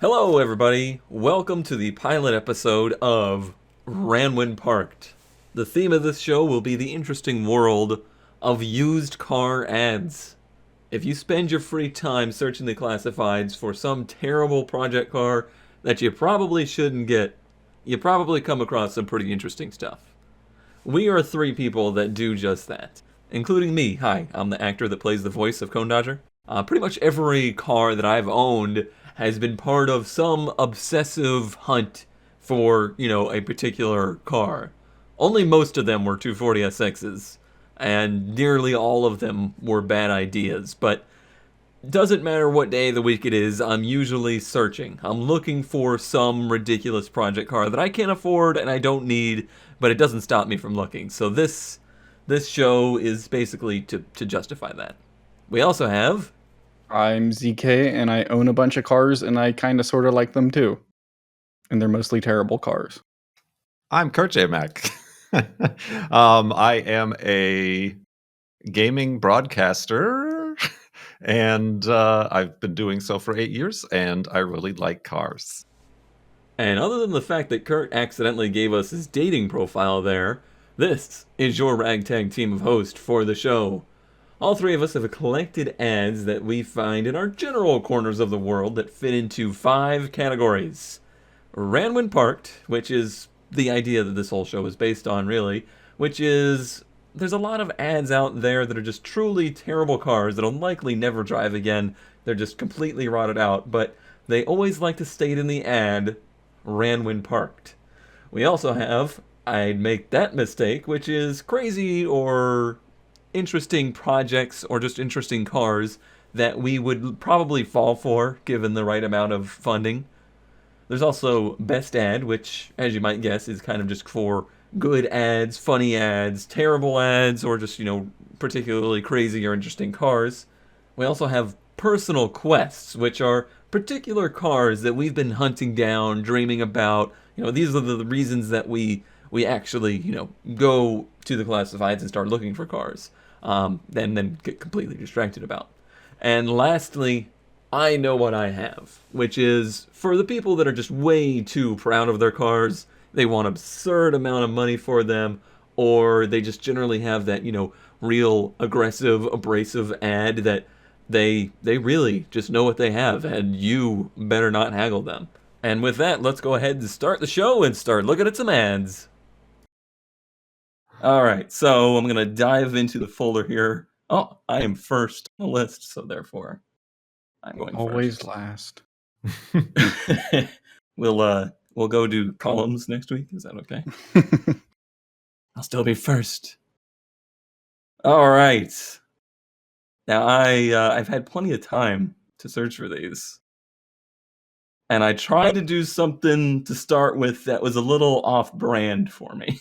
Hello, everybody. Welcome to the pilot episode of Ranwin Parked. The theme of this show will be the interesting world of used car ads. If you spend your free time searching the classifieds for some terrible project car that you probably shouldn't get, you probably come across some pretty interesting stuff. We are three people that do just that, including me. Hi, I'm the actor that plays the voice of Cone Dodger. Pretty much every car that I've owned has been part of some obsessive hunt for, a particular car. Only most of them were 240SXs, and nearly all of them were bad ideas, but doesn't matter what day of the week it is, I'm usually searching. I'm looking for some ridiculous project car that I can't afford and I don't need, but it doesn't stop me from looking. So this show is basically to justify that. We also have I'm ZeeKay, and I own a bunch of cars, and I kind of sort of like them too. And they're mostly terrible cars. I'm Kurt J. Mac. I am a gaming broadcaster, and I've been doing so for 8 years, and I really like cars. And other than the fact that Kurt accidentally gave us his dating profile there, this is your ragtag team of hosts for the show. All three of us have collected ads that we find in our general corners of the world that fit into 5 categories. Ranwin Parked, which is the idea that this whole show is based on, really, which is there's a lot of ads out there that are just truly terrible cars that'll likely never drive again. They're just completely rotted out, but they always like to state in the ad, Ranwin Parked. We also have I'd Make That Mistake, which is crazy or interesting projects or just interesting cars that we would probably fall for given the right amount of funding. There's also Best Ad, which, as you might guess, is kind of just for good ads, funny ads, terrible ads, or just, particularly crazy or interesting cars. We also have Personal Quests, which are particular cars that we've been hunting down, dreaming about. These are the reasons that we actually, go to the classifieds and start looking for cars, then get completely distracted about. And lastly, I Know What I Have, which is for the people that are just way too proud of their cars, they want absurd amount of money for them, or they just generally have that, real aggressive, abrasive ad that they really just know what they have, and you better not haggle them. And with that, let's go ahead and start the show and start looking at some ads. Alright, so I'm going to dive into the folder here. Oh, I am first on the list, so therefore I'm going Always first. last. We'll go do columns next week. Is that okay? I'll still be first. All right. Now I've had plenty of time to search for these, and I tried to do something to start with that was a little off-brand for me.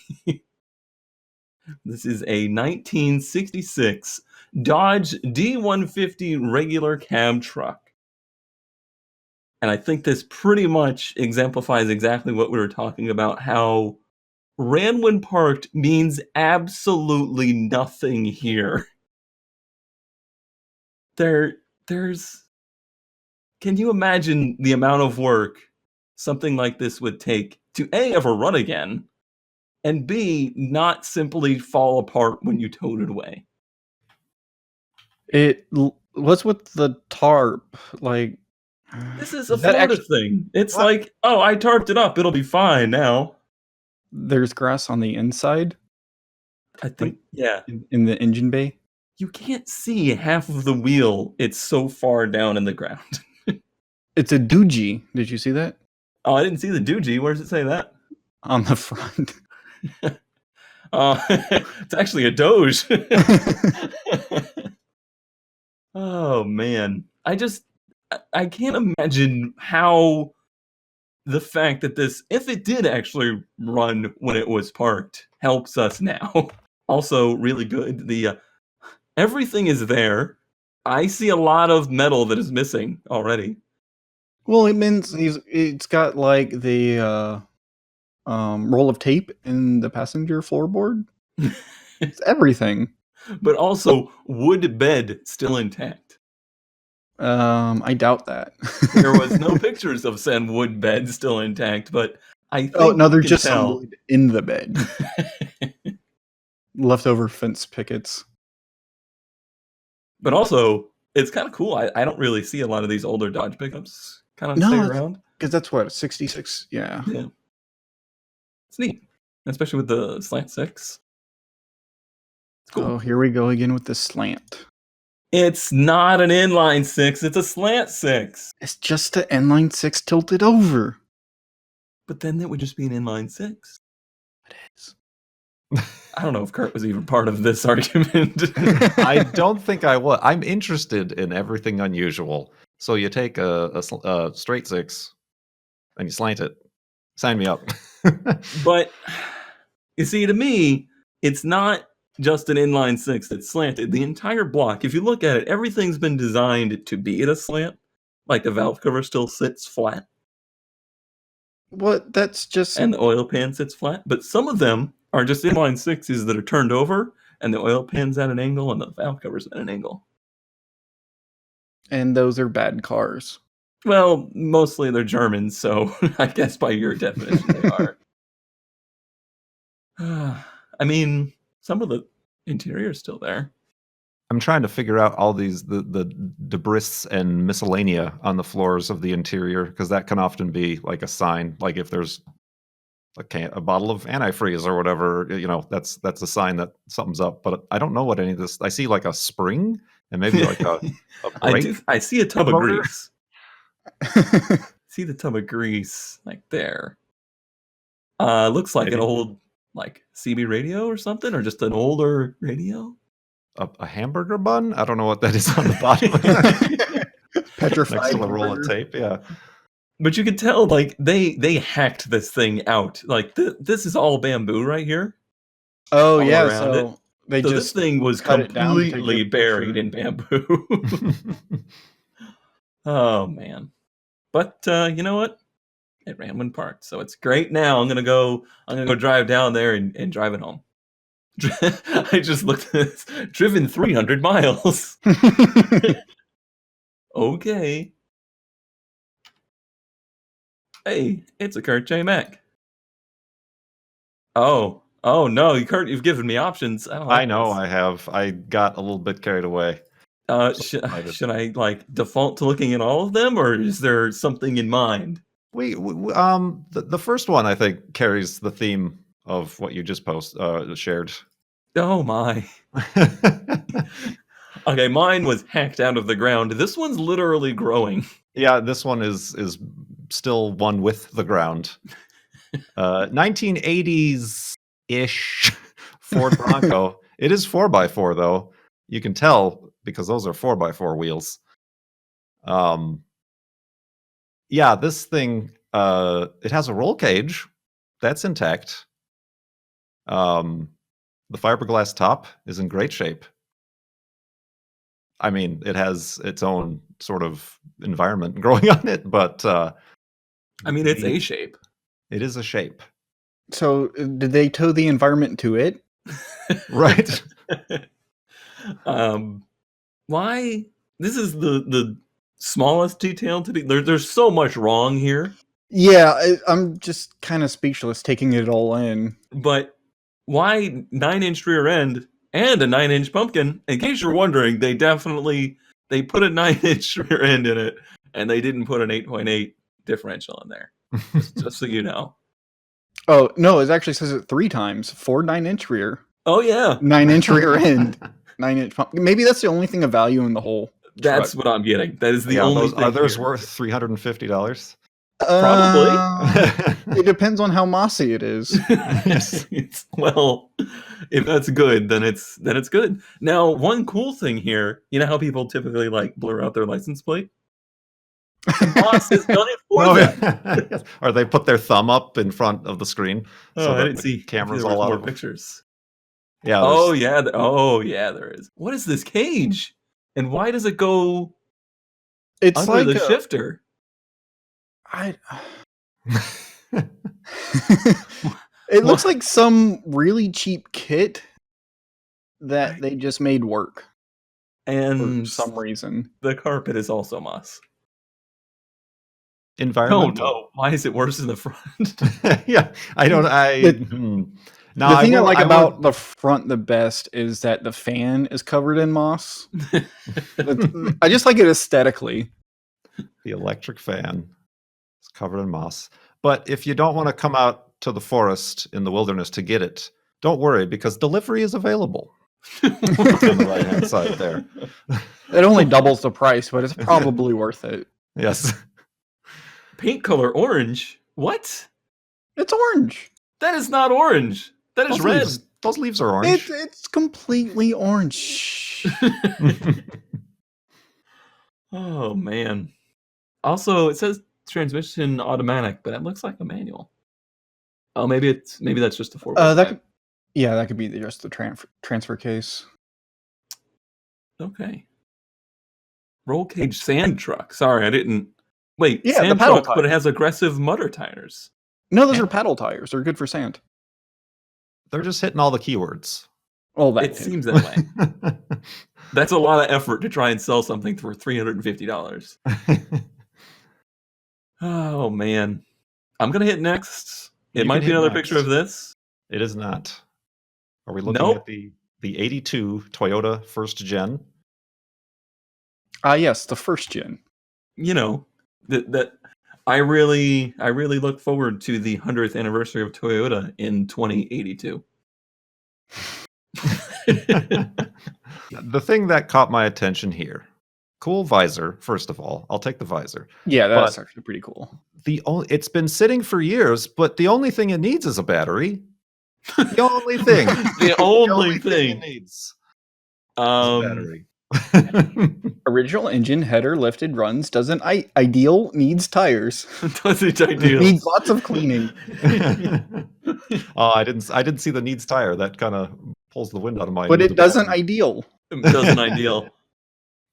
This is a 1966 Dodge D150 regular cab truck. And I think this pretty much exemplifies exactly what we were talking about, how Ranwin Parked means absolutely nothing here. There's... Can you imagine the amount of work something like this would take to A, ever run again, and B, not simply fall apart when you towed it away? What's with the tarp? Like, This is a Florida thing. It's what? like, oh, I tarped it up. It'll be fine now. There's grass on the inside? I think, yeah. In the engine bay? You can't see half of the wheel. It's so far down in the ground. It's a doogie. Did you see that? Oh, I didn't see the doogie. Where does it say that? On the front. It's actually a Doge. Oh, man. I can't imagine how the fact that this, if it did actually run when it was parked, helps us now. Also, really good. Everything is there. I see a lot of metal that is missing already. Well, it means it's got like the roll of tape in the passenger floorboard. It's everything. But also wood bed still intact. I doubt that. There was no pictures of said wood bed still intact, but I think Oh no, you they're can just some tell. wood in the bed. Leftover fence pickets. But also, it's kind of cool. I don't really see a lot of these older Dodge pickups kind of stay No, around. because that's what 66. Yeah. Yeah, it's neat, especially with the slant six. It's cool. Oh, here we go again with the slant. It's not an inline six; it's a slant six. It's just the inline 6 tilted over. But then that would just be an inline six. It is. I don't know if Kurt was even part of this argument. I don't think I was. I'm interested in everything unusual. So you take a straight six and you slant it. Sign me up. But you see, to me, it's not just an inline six that's slanted. The entire block, if you look at it, everything's been designed to be at a slant. Like the valve cover still sits flat What? That's just. and the oil pan sits flat. But some of them are just inline sixes that are turned over and the oil pan's at an angle and the valve cover's at an angle. And those are bad cars. Well, mostly they're German, so I guess by your definition they are. I mean, some of the interior is still there. I'm trying to figure out all these the debris and miscellanea on the floors of the interior, because that can often be like a sign. Like if there's a bottle of antifreeze or whatever, that's a sign that something's up. But I don't know what any of this. I see like a spring and maybe like a brake. I see a tub of motor. grease. See the tub of grease like there. Looks like Maybe. an old like CB radio or something, or just an older radio. A hamburger bun? I don't know what that is on the bottom. Petrified. Next to a roll of tape, yeah. But you can tell, like they hacked this thing out. Like this is all bamboo right here. Oh all yeah, around so it. they So just this thing was cut it down to take completely a buried picture. in bamboo. Oh man. But you know what? It ran when parked, so it's great now. I'm gonna go drive down there and drive it home. I just looked at this. Driven 300 miles. Okay. Hey, it's a Kurt J. Mac. Oh no, Kurt, you've given me options. I don't like I know this. I have. I got a little bit carried away. Should I like default to looking at all of them, or is there something in mind? The first one I think carries the theme of what you just shared. Oh my. Okay, mine was hacked out of the ground. This one's literally growing. Yeah, this one is still one with the ground. 1980s ish Ford Bronco. It is 4x4 though. You can tell because those are 4x4 wheels. Yeah, this thing it has a roll cage that's intact. The fiberglass top is in great shape. I mean, it has its own sort of environment growing on it, but I mean, it's a shape. It is a shape. So did they tow the environment to it? Right. Why? This is the smallest detail to be. There's so much wrong here. Yeah, I'm just kind of speechless taking it all in. But why 9-inch rear end and a 9-inch pumpkin? In case you're wondering, they put a 9-inch rear end in it, and they didn't put an 8.8 differential in there. Just so you know. Oh no, it actually says it 3 times. 4 9-inch rear, Oh yeah, 9-inch rear end, 9-inch pump. Maybe that's the only thing of value in the whole. that's what I'm getting. That is the only thing. Are those here. worth $350? Probably. It depends on how mossy it is. Well, if that's good, then it's good. Now, one cool thing here, you know how people typically like blur out their license plate? Boss has done it for them. Yes. Or they put their thumb up in front of the screen. Oh, I didn't the see cameras there was all out more of pictures. Yeah. Oh yeah. There is. What is this cage? And why does it go It's under like the shifter? It looks like some really cheap kit that they just made work. And some reason. the carpet is also moss. Oh Environmental. no! Why is it worse in the front? Yeah, I don't. Now, The thing I will- like will- about the front the best is that the fan is covered in moss. I just like it aesthetically. the electric fan is covered in moss. But if you don't want to come out to the forest in the wilderness to get it, don't worry because delivery is available. On the right-hand side there. It only doubles the price, but it's probably worth it. Yes. Paint color orange? What? It's orange. That is not orange. That is red. Those leaves are orange. It's completely orange. Oh man. Also, it says transmission automatic, but it looks like a manual. Oh, maybe that's just a 4x4. That could be just the transfer case. Okay. Roll cage sand truck. Sorry, I didn't. Wait, Yeah, sand the paddle truck, but it tires. has aggressive mutter tires. No, those are paddle tires. They're good for sand. They're just hitting all the keywords. Well, that It seems that way. That's a lot of effort to try and sell something for $350. Oh man. I'm gonna hit next. It You might can be hit another next. picture of this. It is not. Are we looking Nope. at the 82 Toyota first gen? yes, the first gen. You know, that I really look forward to the 100th anniversary of Toyota in 2082. The thing that caught my attention here, cool visor. First of all, I'll take the visor. Yeah, that's actually pretty cool. It's been sitting for years, but the only thing it needs is a battery. The only thing. The only thing. it needs is a Um, battery. Original engine, header, lifted, runs, doesn't ideal, needs tires. does it ideal? Needs lots of cleaning. Oh, I didn't see the needs tire. That kind of pulls the wind out of my. But needs it doesn't battery. ideal. Doesn't ideal.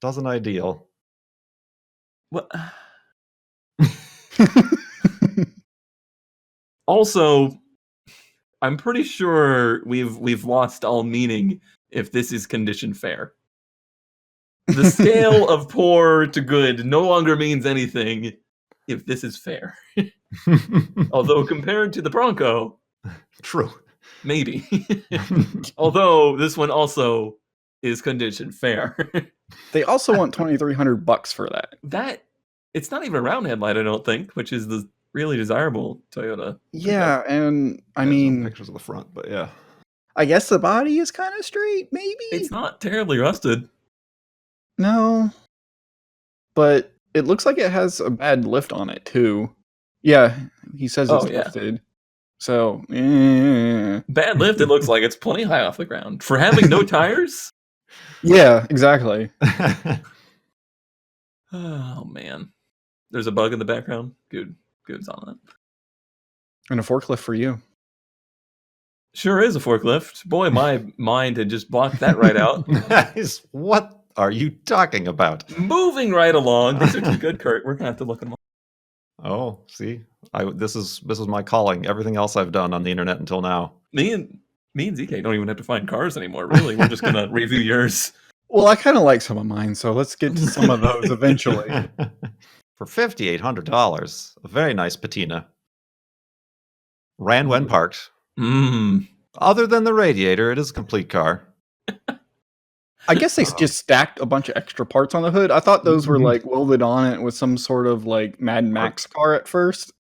Doesn't ideal. What? Also, I'm pretty sure we've lost all meaning if this is condition fair. The scale of poor to good no longer means anything if this is fair. Although compared to the Bronco, True. maybe. Although this one also is condition fair. They also want $2,300 for that. That it's not even a round headlight, I don't think, which is the really desirable Toyota. Yeah, and I There's no mean, pictures of the front, but yeah. I guess the body is kind of straight, maybe? It's not terribly rusted. No. But it looks like it has a bad lift on it, too. Yeah, he says it's lifted. So, Bad lift, it looks like it's plenty high off the ground. For having no tires? Yeah, exactly. Oh, man. There's a bug in the background. Good's on that. And a forklift for you. Sure is a forklift. Boy, my mind had just blocked that right out. Nice. What are you talking about? Moving right along. These are too good, Kurt. We're going to have to look them up. Oh, see, this is my calling. Everything else I've done on the internet until now. Me and ZeeKay don't even have to find cars anymore, really. We're just going to review yours. Well, I kind of like some of mine, so let's get to some of those eventually. For $5,800, a very nice patina. Ran when parked. Other than the radiator, it is a complete car. I guess they just stacked a bunch of extra parts on the hood. I thought those were like welded on it with some sort of like Mad Max car at first.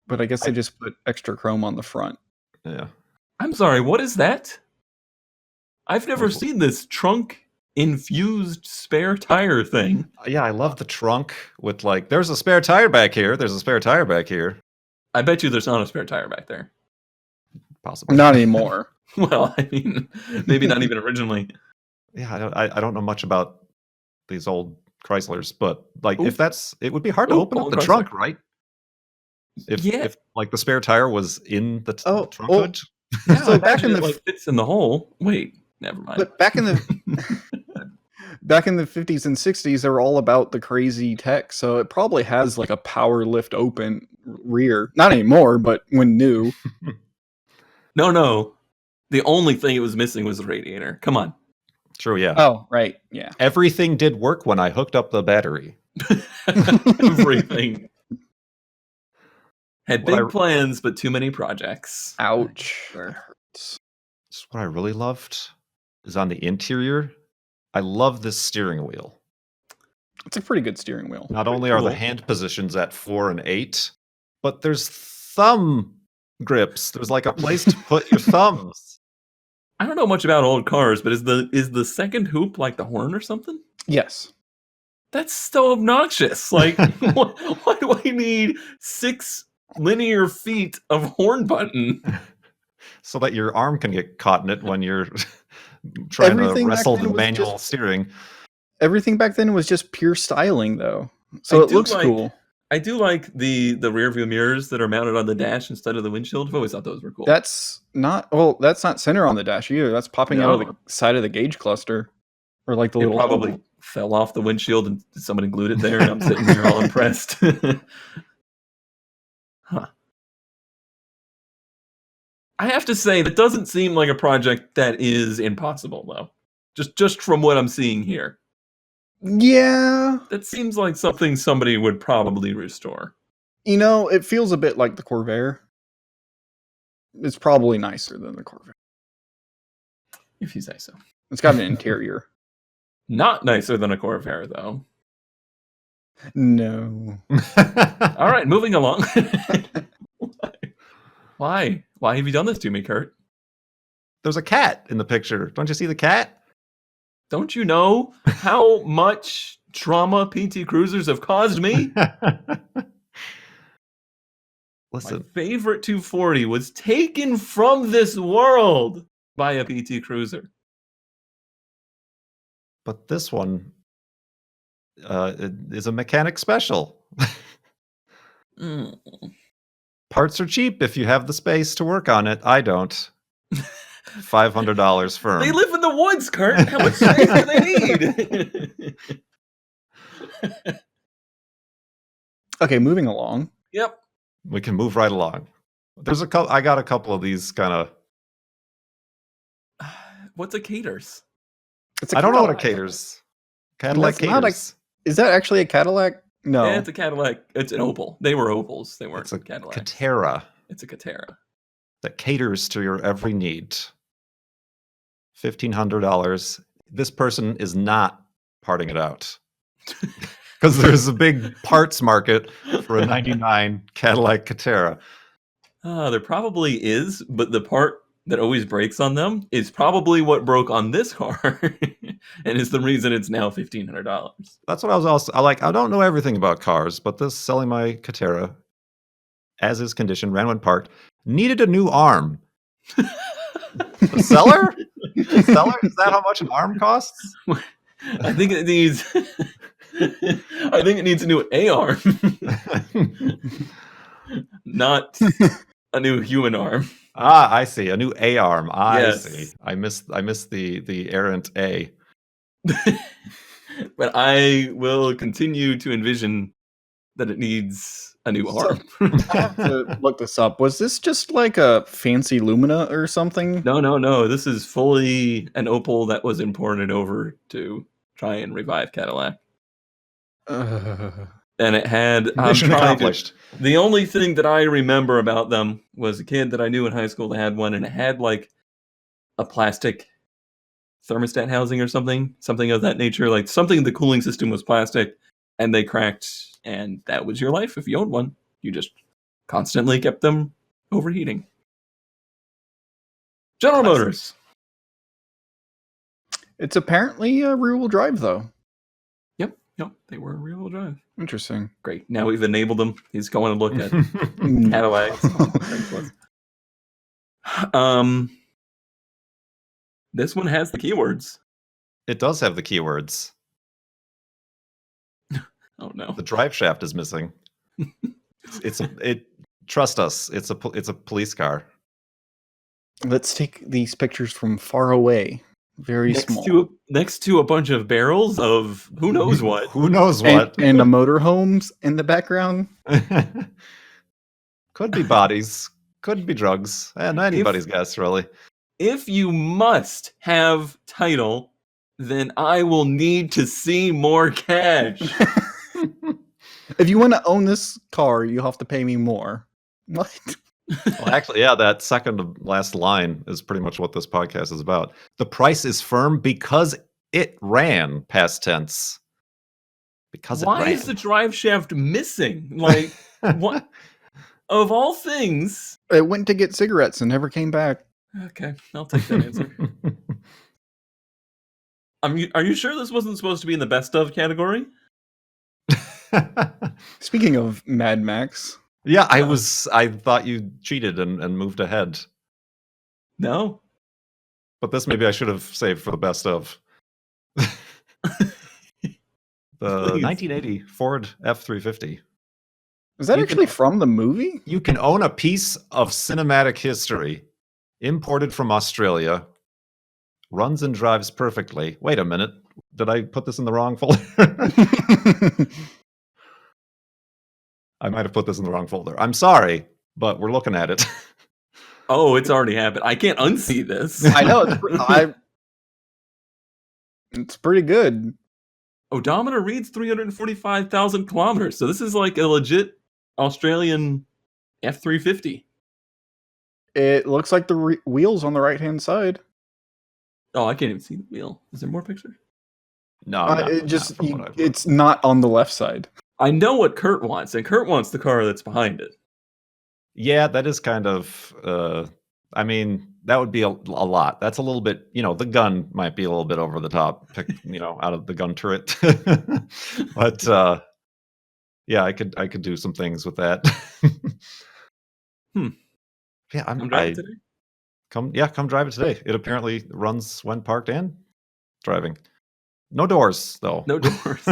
But I guess they just put extra chrome on the front. Yeah. I'm sorry, what is that? I've never seen this trunk infused spare tire thing. Yeah, I love the trunk with like, there's a spare tire back here. There's a spare tire back here. I bet you there's not a spare tire back there. Possibly. Not anymore. Well, I mean, maybe not even originally. Yeah, I don't know much about these old Chryslers, but like if it would be hard to open up the trunk, right? If like the spare tire was in the trunk hood. Yeah, so back in the like fits in the hole. Wait, never mind. But back in the 50s and 60s, they were all about the crazy tech. So it probably has like a power lift open rear. Not anymore, but when new. No. The only thing it was missing was the radiator. Come on. True, yeah. Oh, right. Yeah. Everything did work when I hooked up the battery. Everything. Had What big plans, but too many projects. Ouch. Sure. That hurts. What I really loved is on the interior. I love this steering wheel. It's a pretty good steering wheel. Not only are the hand positions at 4 and 8, but there's thumb grips. There's like a place to put your thumbs. I don't know much about old cars, but is the second hoop like the horn or something? Yes. That's so obnoxious. Like, why do I need 6 linear feet of horn button? So that your arm can get caught in it when you're trying to wrestle the manual steering. Everything back then was just pure styling, though. So it looks cool. I do like the rear view mirrors that are mounted on the dash instead of the windshield. I've always thought those were cool. That's not center on the dash either. That's popping out of the side of the gauge cluster. Or like the little probably hole. Fell off the windshield and somebody glued it there, and I'm sitting here all impressed. Huh. I have to say, that doesn't seem like a project that is impossible, though. Just from what I'm seeing here. Yeah. That seems like something somebody would probably restore. You know, it feels a bit like the Corvair. It's probably nicer than the Corvair. If you say so. It's got an interior. Not nicer than a Corvair, though. No. All right, moving along. Why? Why have you done this to me, Kurt? There's a cat in the picture. Don't you see the cat? Don't you know how much trauma PT Cruisers have caused me? Listen. My favorite 240 was taken from this world by a PT Cruiser. But this one is a mechanic special. Parts are cheap if you have the space to work on it. I don't. $500 firm. They live in the woods, Kurt. How much space do they need? Okay, moving along. Yep. We can move right along. There's a couple. I got a couple of these kind of. What's a caters? I don't know what a caters. Cadillac caters. Is that actually a Cadillac? No. Yeah, it's a Cadillac. It's an Opal. They were Opals. They weren't Cadillacs. Catera. It's a Catera. That caters to your every need. $1,500. This person is not parting it out. Because there's a big parts market for a 99 Cadillac Catera. There probably is, but the part that always breaks on them is probably what broke on this car, and is the reason it's now $1,500. That's what I was also. I don't know everything about cars, but this selling my Catera, as is condition, ran when parked, needed a new arm. The seller? The seller? Is that how much an arm costs? I think it needs. I think it needs a new A-arm, not a new human arm. Ah, I see. A new A-arm. Yes. See. I missed the errant A. But I will continue to envision that it needs a new arm. I have to look this up. Was this just like a fancy Lumina or something? No. This is fully an Opal that was imported over to try and revive Cadillac. And it had mission accomplished. The only thing that I remember about them was a kid that I knew in high school that had one, and it had like a plastic thermostat housing or something of that nature. Like something, the cooling system was plastic, and they cracked, and that was your life if you owned one. You just constantly kept them overheating. General Motors. It's apparently a rear-wheel drive, though. Yep, they were rear-wheel drive. Interesting. Great. Now we've enabled them. He's going to look at Cadillacs. This one has the keywords. It does have the keywords. Oh no. The drive shaft is missing. Trust us. It's a police car. Let's take these pictures from far away. Very small. Next to a bunch of barrels of who knows what. Who knows what. And the motorhomes in the background. Could be bodies. Could be drugs. And anybody's guess, really. If you must have title then I will need to see more cash. If you want to own this car, you have to pay me more. What? Well, actually, yeah, that second to last line is pretty much what this podcast is about. The price is firm because it ran, past tense. Because it Why ran. is the drive shaft missing? Like, what? Of all things. It went to get cigarettes and never came back. Okay, I'll take that answer. Are you sure this wasn't supposed to be in the best of category? Speaking of Mad Max, Yeah, I thought you cheated and moved ahead. No. But this maybe I should have saved for the best of. The Please. 1980 Ford F-350. is that You actually can- from the movie? You can own a piece of cinematic history, imported from Australia, runs and drives perfectly. Wait a minute. Did I put this in the wrong folder? I might have put this in the wrong folder. I'm sorry, but we're looking at it. Oh, it's already happened. I can't unsee this. I know it's pretty good. Odometer reads 345,000 kilometers. So this is like a legit Australian F-350. It looks like the wheels on the right hand side. Oh, I can't even see the wheel. Is there more pictures? No, It's not on the left side. I know what Kurt wants, and Kurt wants the car that's behind it. Yeah, that is kind of. I mean, that would be a lot. That's a little bit. The gun might be a little bit over the top. Out of the gun turret. But yeah, I could do some things with that. Yeah, I'm driving today. Come drive it today. It apparently runs when parked and driving. No doors though. No doors.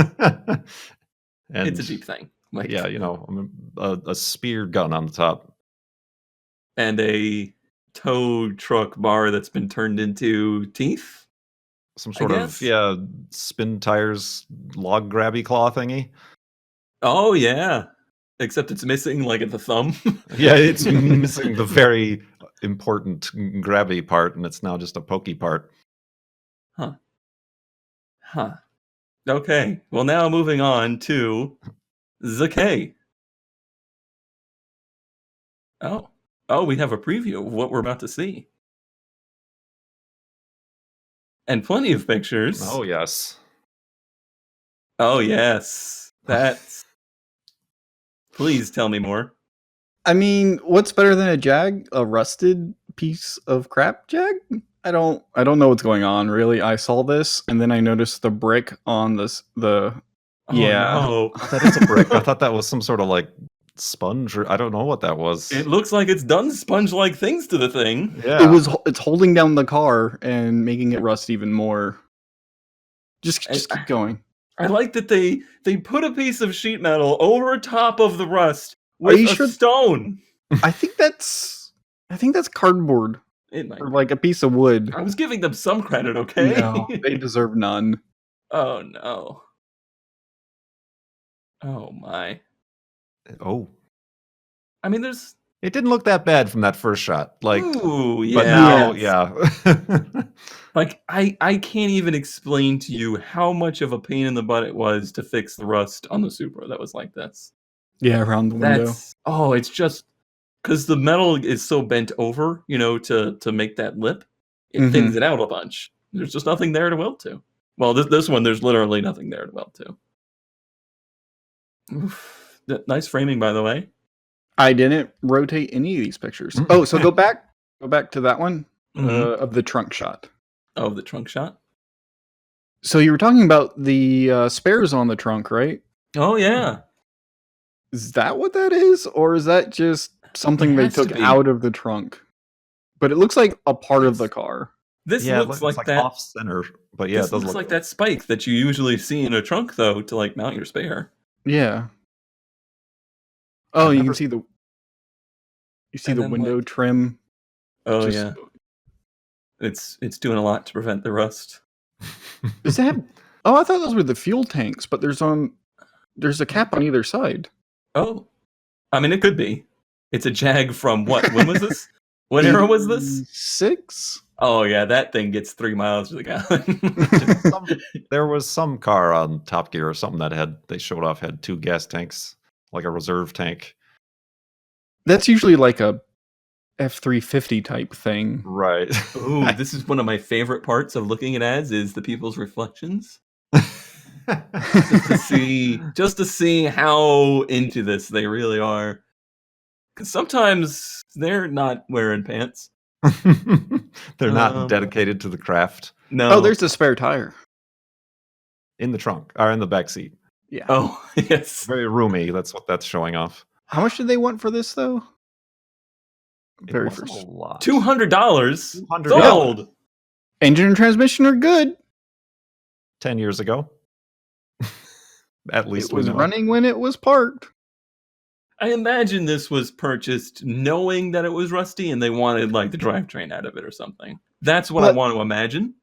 And It's a Jeep thing. Like, yeah, a spear gun on the top. And a tow truck bar that's been turned into teeth? Some sort of spin tires log grabby claw thingy. Oh yeah. Except it's missing like at the thumb. Yeah, it's missing the very important grabby part, and it's now just a pokey part. Huh. Okay. Well, now moving on to ZeeKay. Oh, we have a preview of what we're about to see. And plenty of pictures. Oh, yes. Oh, yes. That's... Please tell me more. I mean, what's better than a Jag? A rusted piece of crap Jag? I don't know what's going on, really. I saw this, and then I noticed the brick on the yeah. No. That is a brick. I thought that was some sort of like sponge, or I don't know what that was. It looks like it's done sponge-like things to the thing. Yeah. It's holding down the car and making it rust even more. Just keep going. I like that they put a piece of sheet metal over top of the rust with a stone. I think that's cardboard. It might Or be. like a piece of wood. I was giving them some credit, okay? No, they deserve none. Oh no. Oh my. Oh. I mean, there's... It didn't look that bad from that first shot. Like, ooh, yeah. but now, yeah. Like, I can't even explain to you how much of a pain in the butt it was to fix the rust on the Supra that was like this. Yeah, around the window. It's just... Because the metal is so bent over, to make that lip, it thins it out a bunch. There's just nothing there to weld to. Well, this one, there's literally nothing there to weld to. Oof. Nice framing, by the way. I didn't rotate any of these pictures. Oh, so go back to that one of the trunk shot. Oh, the trunk shot? So you were talking about the spares on the trunk, right? Oh, yeah. Is that what that is? Or is that just something they took out of the trunk? But it looks like a part of the car. This looks like that off center, but yeah, this it does looks look like that spike that you usually see in a trunk, though, to like mount your spare. Yeah. Oh, you can see the window trim. Oh yeah. It's doing a lot to prevent the rust. Does it have? Oh, I thought those were the fuel tanks, but there's a cap on either side. Oh, I mean, it could be. It's a Jag from what? When was this? What era was this? 6. Oh yeah, that thing gets 3 miles to the gallon. There was some car on Top Gear or something that they showed off had 2 gas tanks, like a reserve tank. That's usually like a F-350 type thing. Right. Ooh, this is one of my favorite parts of looking at ads is the people's reflections. Just to see how into this they really are. Because sometimes they're not wearing pants. They're not dedicated to the craft. No. Oh, there's a spare tire. In the trunk, or in the back seat. Yeah. Oh, yes. Very roomy. That's what that's showing off. How much did they want for this, though? Very It wasn't first. a lot. $200. $200. Sold. Engine and transmission are good. 10 years ago. At least It was we know. running when it was parked. I imagine this was purchased knowing that it was rusty and they wanted like the drivetrain out of it or something. That's what I want to imagine.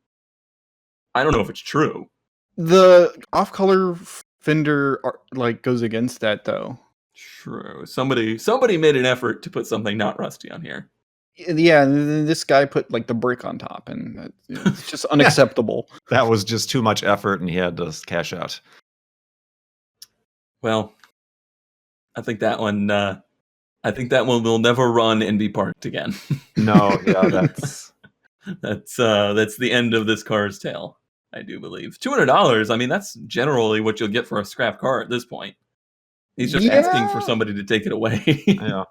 I don't know if it's true. The off-color fender like goes against that though. True. Somebody made an effort to put something not rusty on here. Yeah, and this guy put like the brick on top, and it's just unacceptable. That was just too much effort, and he had to cash out. Well, I think that one will never run and be parked again. No, yeah, that's the end of this car's tale. I do believe $200. I mean, that's generally what you'll get for a scrap car at this point. He's just asking for somebody to take it away. Yeah.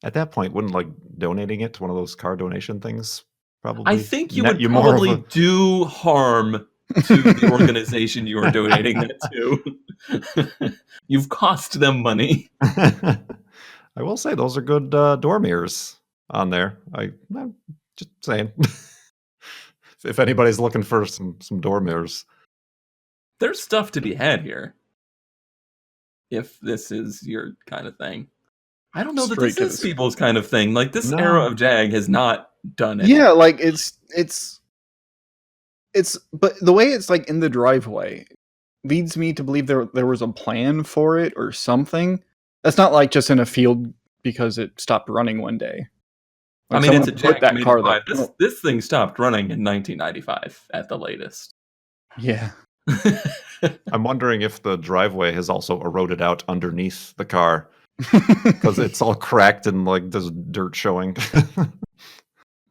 At that point, wouldn't like donating it to one of those car donation things probably? I think you would probably do harm to the organization you are donating that to. You've cost them money. I will say those are good door mirrors on there. I'm just saying. If anybody's looking for some door mirrors, there's stuff to be had here. If this is your kind of thing. I don't know that this is people's kind of thing. Like this era of Jag has not done it. Yeah, like it's but the way it's like in the driveway leads me to believe there was a plan for it or something. That's not like just in a field because it stopped running one day. Like I mean, it's a Jag that car this thing stopped running in 1995 at the latest. Yeah. I'm wondering if the driveway has also eroded out underneath the car because it's all cracked and like there's dirt showing.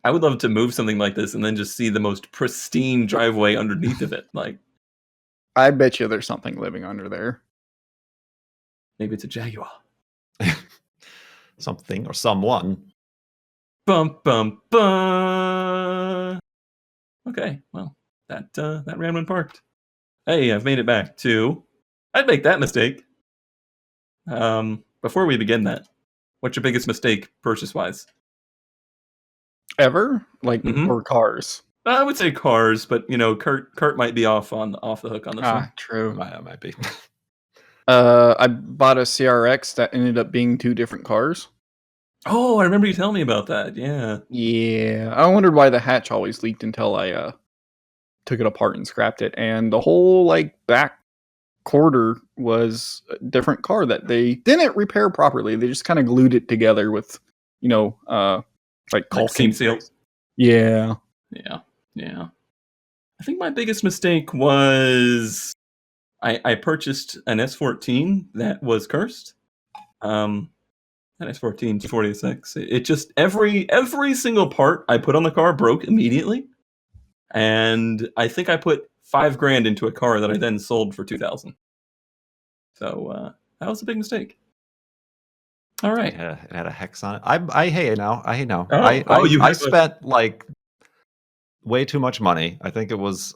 I would love to move something like this and then just see the most pristine driveway underneath of it. Like, I bet you there's something living under there. Maybe it's a Jaguar. Something or someone. Bum bum bum. Okay, well, that ran when parked. Hey, I've made it back to. I'd make that mistake. Before we begin that, what's your biggest mistake purchase-wise? Ever? Like, or cars? I would say cars, but Kurt might be off the hook on this one. True. Might be. I bought a CRX that ended up being 2 different cars. Oh, I remember you telling me about that. Yeah. Yeah. I wondered why the hatch always leaked until I took it apart and scrapped it, and the whole like back quarter was a different car that they didn't repair properly. They just kind of glued it together with like seam seals. Yeah. I think my biggest mistake was I purchased an S14 that was cursed. An S14 246. It just every single part I put on the car broke immediately. And I think I put $5,000 into a car that I then sold for $2,000. So that was a big mistake. All right. Yeah, it had a hex on it. I hate now. Oh, I spent like way too much money. I think it was,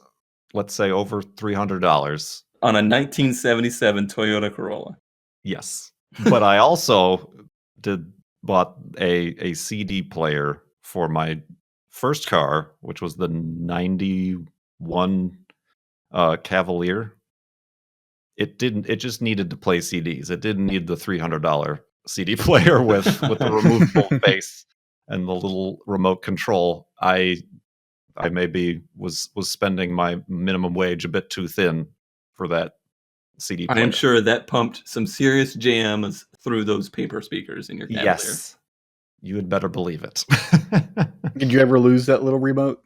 let's say, over $300 on a 1977 Toyota Corolla. Yes, but I also bought a CD player for my first car, which was the 91 Cavalier. It just needed to play CDs. It didn't need the $300 CD player with the removable base and the little remote control. I maybe was spending my minimum wage a bit too thin for that CD player. I am sure that pumped some serious jams through those paper speakers in your Cavalier. Yes. You had better believe it. Did you ever lose that little remote?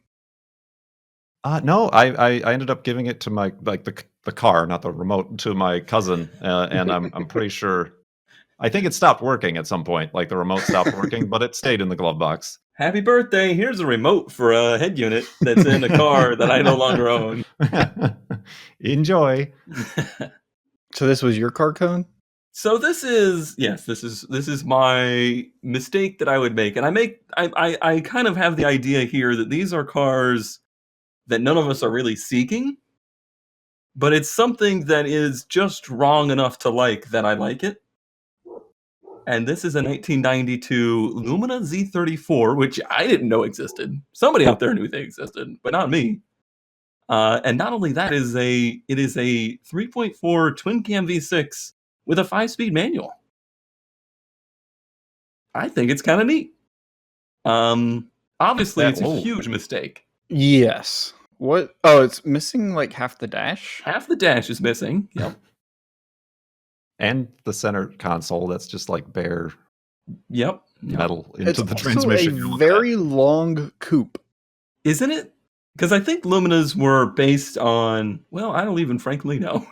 No, I ended up giving it to my the car, not the remote, to my cousin, and I'm pretty sure. I think it stopped working at some point. Like the remote stopped working, but it stayed in the glove box. Happy birthday! Here's a remote for a head unit that's in a car that I no longer own. Enjoy. So this was your car cone? So this is my mistake that I would make, and I kind of have the idea here that these are cars that none of us are really seeking, but it's something that is just wrong enough to like that I like it. And this is a 1992 Lumina Z34, which I didn't know existed. Somebody out there knew they existed, but not me. And not only that, it is a 3.4 twin cam V6 with a 5-speed manual. I think it's kind of neat. Obviously, it's a huge mistake. Yes. What? Oh, it's missing like half the dash? Half the dash is missing. Yep. And the center console, that's just like bare metal into It's the transmission. a very long coupe. Isn't it? Because I think Luminas were based on, well, I don't even frankly know.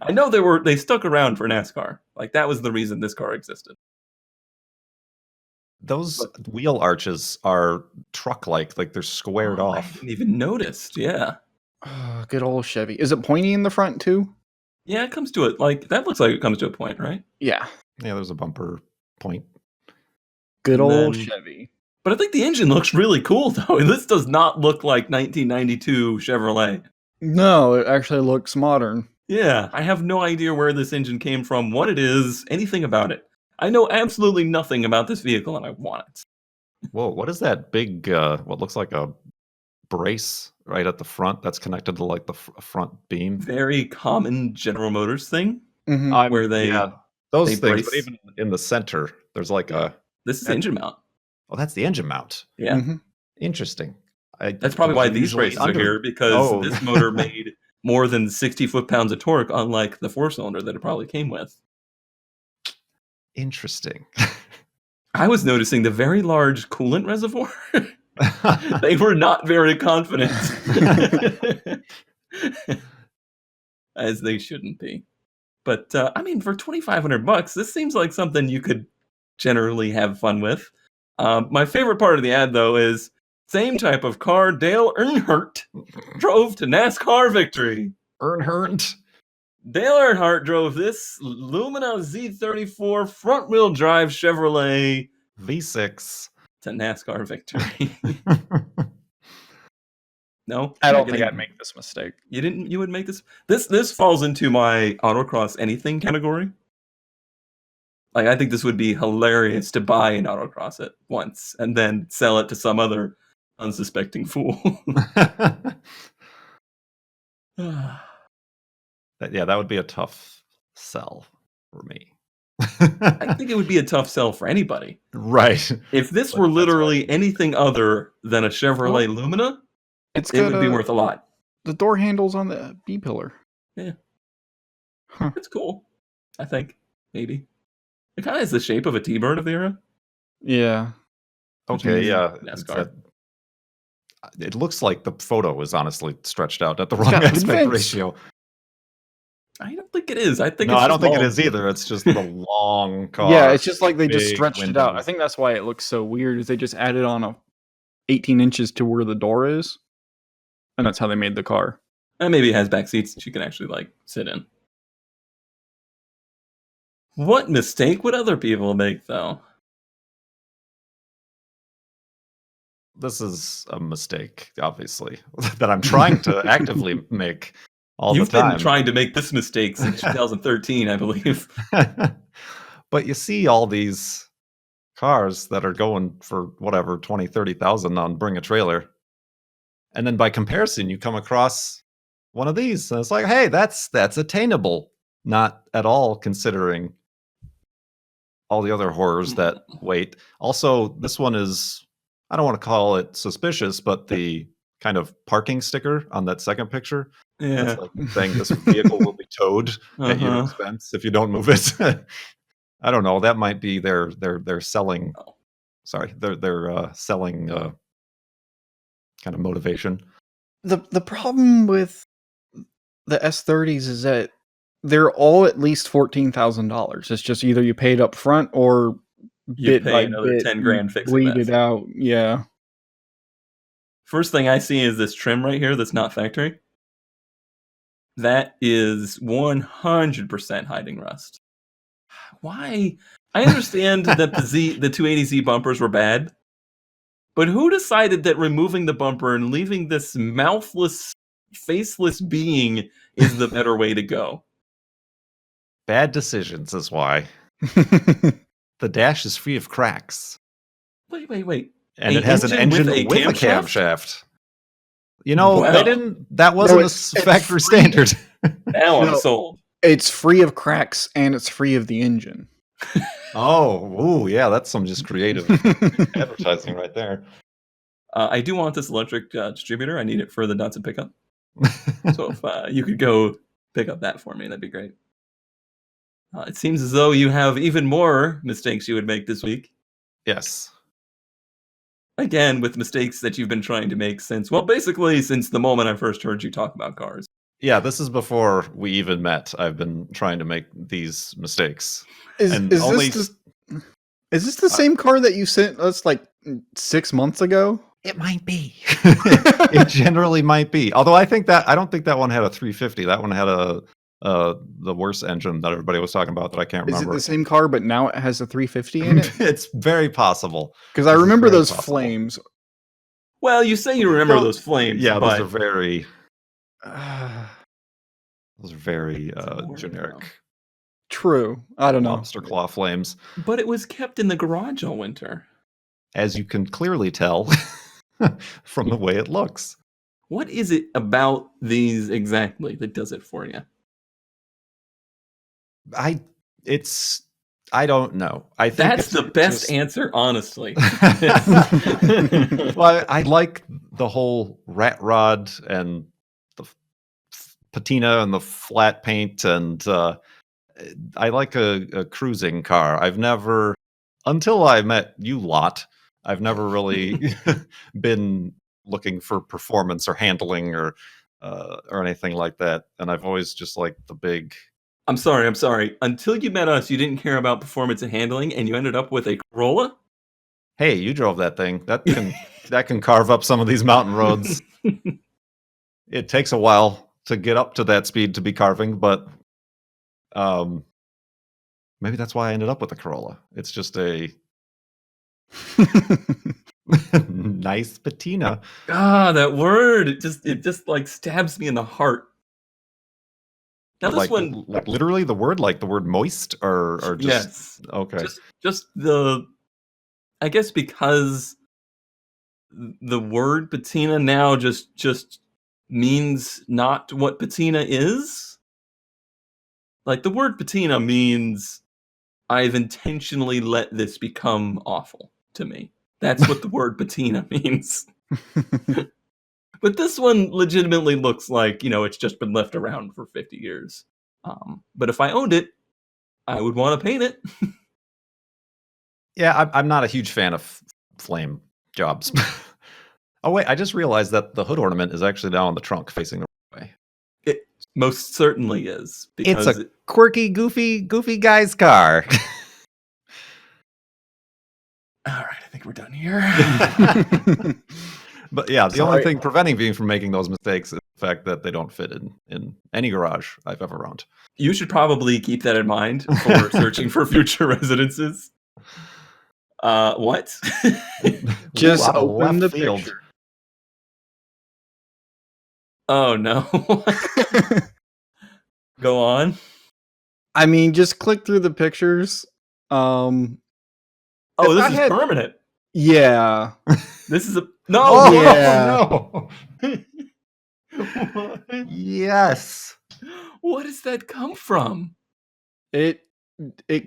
I know they stuck around for NASCAR. Like that was the reason this car existed. Those wheel arches are truck-like, like they're squared off. I hadn't even noticed. Yeah. Good old Chevy. Is it pointy in the front too? Yeah, it comes to it. Like that looks like it comes to a point, right? Yeah. Yeah, there's a bumper point. Good old Chevy. But I think the engine looks really cool though. This does not look like 1992 Chevrolet. No, it actually looks modern. Yeah, I have no idea where this engine came from, what it is, anything about it. I know absolutely nothing about this vehicle, and I want it. Whoa, what is that big, what looks like a brace right at the front that's connected to like the front beam? Very common General Motors thing, Mhm. where those they things, brace. but even in the center, there's like This is the engine mount. Oh, that's the engine mount. Yeah. Mhm. Interesting. That's probably why these usually braces are here, because this motor made more than 60 foot-pounds of torque, unlike the 4-cylinder that it probably came with. Interesting. I was noticing the very large coolant reservoir. They were not very confident. As they shouldn't be. But, I mean, for $2,500, this seems like something you could generally have fun with. My favorite part of the ad, though, is same type of car Dale Earnhardt drove to NASCAR victory. Earnhardt? Dale Earnhardt drove this Lumina Z34 front-wheel drive Chevrolet V6 to NASCAR victory. No, I don't think I'd make this mistake. You would make this. This falls into my autocross anything category. Like I think this would be hilarious to buy and autocross it once and then sell it to some other unsuspecting fool. That would be a tough sell for me. I think it would be a tough sell for anybody. Right. If this were literally anything other than a Chevrolet Lumina, it would be worth a lot. The door handles on the B-pillar. Yeah. Huh. It's cool. I think. Maybe. It kind of has the shape of a T-Bird of the era. Yeah. Okay, yeah. NASCAR. It looks like the photo is honestly stretched out at the wrong aspect ratio. I don't think it is. I think I don't think it is either. It's just the long car. Yeah, it's just like they just stretched windows. it out. I think that's why it looks so weird. Is they just added on 18 inches to where the door is, and that's how they made the car. And maybe it has back seats that you can actually like sit in. What mistake would other people make, though? This is a mistake, obviously, that I'm trying to actively make all the time. You've been trying to make this mistake since 2013, I believe. But you see all these cars that are going for whatever 20, 30,000 on Bring a Trailer, and then by comparison, you come across one of these, and it's like, hey, that's attainable. Not at all, considering all the other horrors that wait. Also, this one is, I don't want to call it suspicious, but the kind of parking sticker on that second picture, that's like saying this vehicle will be towed at your expense if you don't move it. I don't know. That might be their selling. Sorry, they're selling kind of motivation. The problem with the S30s is that they're all at least $14,000. It's just either you pay it up front or You bit pay by another bit 10 you grand fixing bleed this. it out. Yeah. First thing I see is this trim right here that's not factory. That is 100% hiding rust. Why? I understand that the 280Z bumpers were bad, but who decided that removing the bumper and leaving this mouthless, faceless being is the better way to go? Bad decisions is why. The dash is free of cracks. Wait. And A it has an engine with a camshaft. You know, Well, they didn't. That wasn't it's a factory free. standard. Now I'm No. sold. It's free of cracks and it's free of the engine. Oh, yeah, that's some just creative advertising right there. I do want this electric distributor. I need it for the Datsun pickup. So if you could go pick up that for me, that'd be great. It seems as though you have even more mistakes you would make this week. Yes. Again, with mistakes that you've been trying to make since the moment I first heard you talk about cars. Yeah, this is before we even met. I've been trying to make these mistakes. Is And this only- the same car that you sent us like 6 months ago? It might be. It generally might be. Although I don't think that one had a 350. That one had the worst engine that everybody was talking about that I can't Is remember. it the same car, but now it has a 350 in it? It's very possible. Because I This is remember very those possible. flames. Well, you say you remember No. those flames, Yeah, but those are very word generic True. I don't know. lobster claw flames, but it was kept in the garage all winter. as you can clearly tell from the way it looks. What is it about these exactly that does it for you? I don't know. I think That's it's the best just- answer, honestly. Well, I like the whole rat rod and the patina and the flat paint, and I like a cruising car. I've never, until I met you lot, I've never really been looking for performance or handling or anything like that. And I've always just liked the big. I'm sorry. Until you met us, you didn't care about performance and handling, and you ended up with a Corolla? Hey, you drove that thing. That can carve up some of these mountain roads. It takes a while to get up to that speed to be carving, but maybe that's why I ended up with a Corolla. It's just a nice patina. Ah, that word. It just like stabs me in the heart. Now this like, one, like literally the word moist or just yes. okay. Just I guess because the word patina now just means not what patina is. Like the word patina means I've intentionally let this become awful to me. That's what the word patina means. But this one legitimately looks like, it's just been left around for 50 years. But if I owned it, I would want to paint it. Yeah, I'm not a huge fan of flame jobs. Oh wait, I just realized that the hood ornament is actually now on the trunk facing the right way. It most certainly is. Because It's a quirky, goofy guy's car. all right, I think we're done here. But yeah, the only Sorry. thing preventing me from making those mistakes is the fact that they don't fit in any garage I've ever owned. You should probably keep that in mind for searching for future residences. What? Just Ooh, out of open the left field. picture. Oh no. Go on. I mean, just click through the pictures. Oh, If this I is had- permanent. Yeah. This is a no. Oh, Yeah. What? Yes. What does that come from? It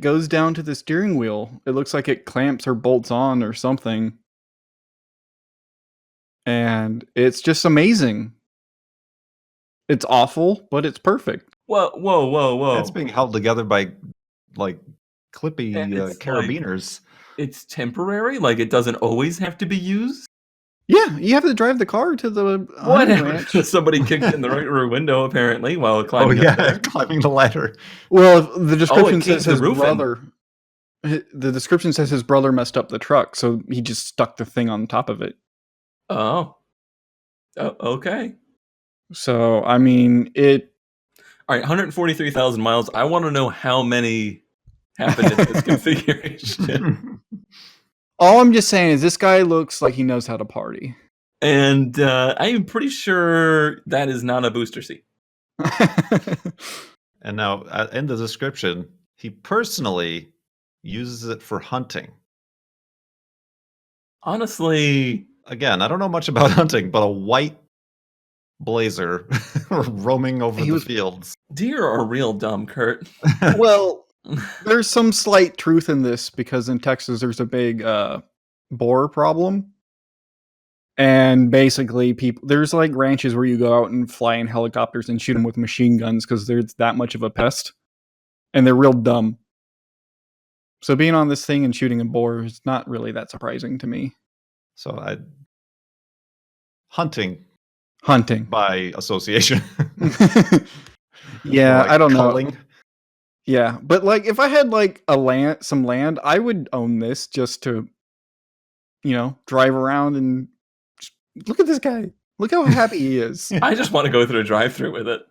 goes down to the steering wheel. It looks like it clamps or bolts on or something. And it's just amazing. It's awful, but it's perfect. Whoa. That's being held together by like clippy And it's carabiners. It's temporary? Like it doesn't always have to be used? Yeah, you have to drive the car to the What honey happened? ranch. Somebody kicked in the right rear window apparently while climbing up there. climbing the ladder. Well, the description it says caved the his roof in. brother. The description says his brother messed up the truck, so he just stuck the thing on top of it. Oh, okay. So I mean, it. All right, 143,000 miles. I want to know how many happened in this configuration. All I'm just saying is this guy looks like he knows how to party. And I am pretty sure that is not a booster seat. And now, in the description, he personally uses it for hunting. Honestly, Again, I don't know much about hunting, but a white blazer roaming over the fields. deer are real dumb, Kurt. Well, there's some slight truth in this because in Texas there's a big boar problem. And basically, there's like ranches where you go out and fly in helicopters and shoot them with machine guns because there's that much of a pest, and they're real dumb. So being on this thing and shooting a boar is not really that surprising to me. So hunting by association. Yeah, like I don't culling. know. Yeah, but like if I had like some land, I would own this just to, drive around and look at this guy. Look how happy he is. I just want to go through a drive-through with it.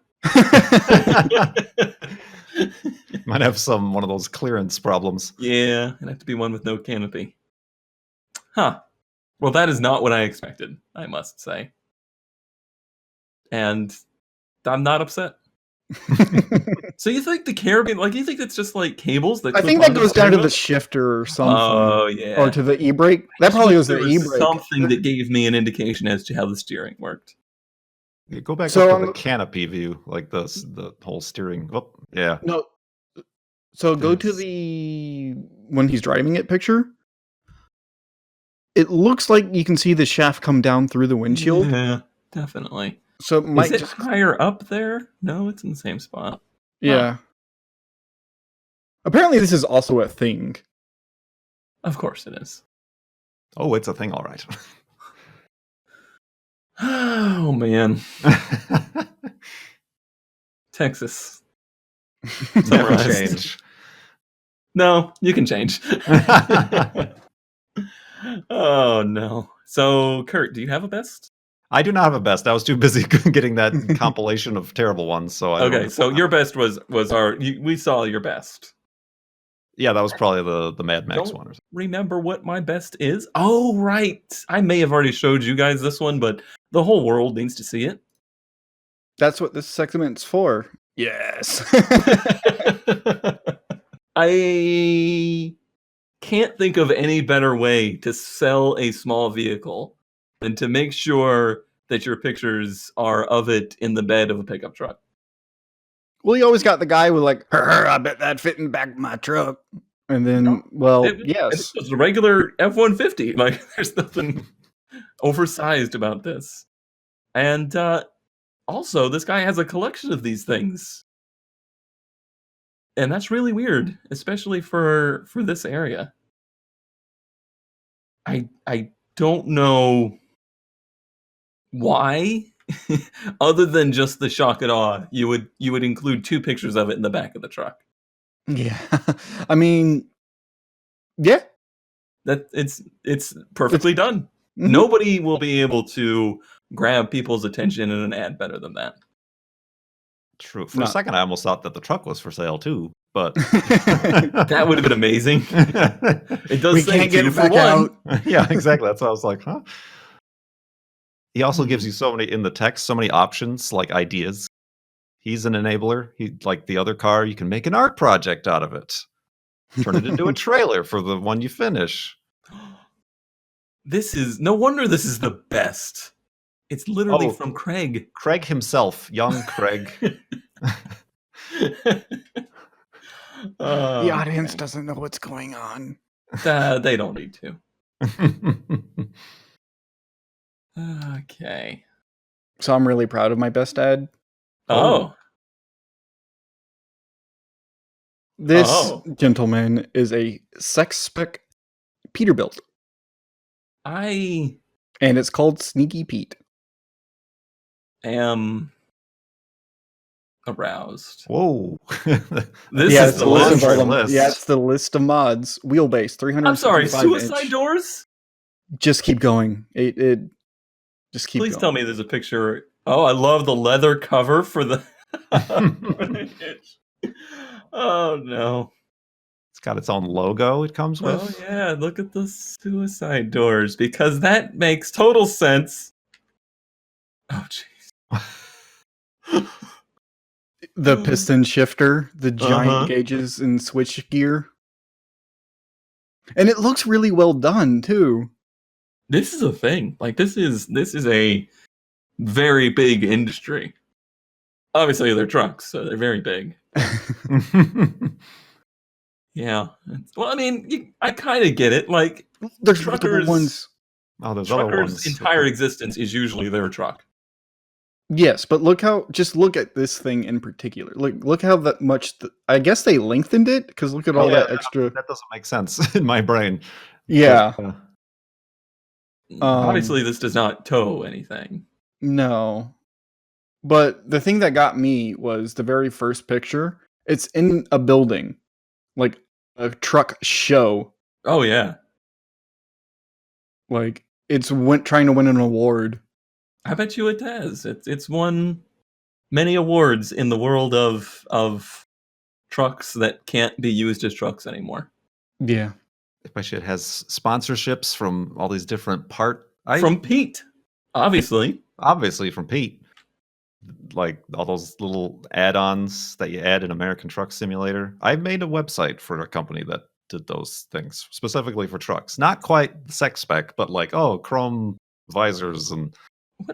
Might have one of those clearance problems. Yeah, it'd have to be one with no canopy. Huh. Well, that is not what I expected, I must say. And I'm not upset. So you think the carabiner, you think it's just like cables that I think that goes down to the shifter or something. Oh, yeah. Or to the e-brake. That probably was the e-brake. Something that gave me an indication as to how the steering worked. You go back up to the canopy view, like the whole steering. Oh, yeah. No. So go to the when he's driving it picture. It looks like you can see the shaft come down through the windshield. Yeah, definitely. So it might is it higher up there? No, it's in the same spot. Yeah. Apparently this is also a thing. Of course it is. Oh, it's a thing, all right. Oh, man. Texas. Never change. No, you can change. Oh, no. So, Kurt, do you have a best? I do not have a best. I was too busy getting that compilation of terrible ones. So okay, so your best was we saw your best. Yeah, that was probably the Mad Max one. Or something. Remember what my best is? Oh, right. I may have already showed you guys this one, but the whole world needs to see it. That's what this segment's for. Yes. I can't think of any better way to sell a small vehicle than to make sure that your pictures are of it in the bed of a pickup truck. Well, you always got the guy with like, I bet that fit in the back of my truck. And then, yes. It's a regular F-150. Like, there's nothing oversized about this. And also, this guy has a collection of these things. And that's really weird, especially for this area. I don't know why, other than just the shock and awe, you would include 2 pictures of it in the back of the truck. Yeah. I mean, yeah. That it's perfectly done. Mm-hmm. Nobody will be able to grab people's attention in an ad better than that. True. For a second, I almost thought that the truck was for sale too, but that would have been amazing. It does. We say can't get it back 1. out. Yeah, exactly. That's what I was like, huh? He also gives you so many in the text, so many options, like ideas. He's an enabler. He like the other car. You can make an art project out of it. Turn it into a trailer for the one you finish. This is no wonder. This is the best. It's literally from Craig. Craig himself, young Craig. The audience doesn't know what's going on. They don't need to. Okay. So I'm really proud of my best ad. Oh. This gentleman is a sex spec Peterbilt. And it's called Sneaky Pete. Am aroused. Whoa. This Yeah, is it's the the list of list. all them. Yeah, it's the list of mods. Wheelbase, I'm sorry, 365 suicide inch. doors? Just keep going. It just keep Please going. tell me there's a picture. Oh, I love the leather cover for the. Oh no. It's got its own logo it comes with. Oh yeah, look at the suicide doors because that makes total sense. Oh jeez. The piston shifter, the giant Uh-huh. gauges and switch gear. And it looks really well done too. This is a thing. Like this is a very big industry. Obviously they're trucks, so they're very big. Yeah. Well, I mean, I kind of get it. Like There's multiple ones. Oh, there's other truckers' ones. entire existence is usually their truck. Yes, but look at this thing in particular. Look how that much. I guess they lengthened it because look at all that extra. That doesn't make sense in my brain. Yeah. But, Obviously, this does not tow anything. No. But the thing that got me was the very first picture. It's in a building, like a truck show. Oh yeah. Like it's trying to win an award. I bet you it has. It's won many awards in the world of trucks that can't be used as trucks anymore. Yeah. if my shit has sponsorships from all these different from Pete, obviously from Pete, like all those little add-ons that you add in American Truck Simulator. I made a website for a company that did those things specifically for trucks. Not quite the sex spec, but like chrome visors and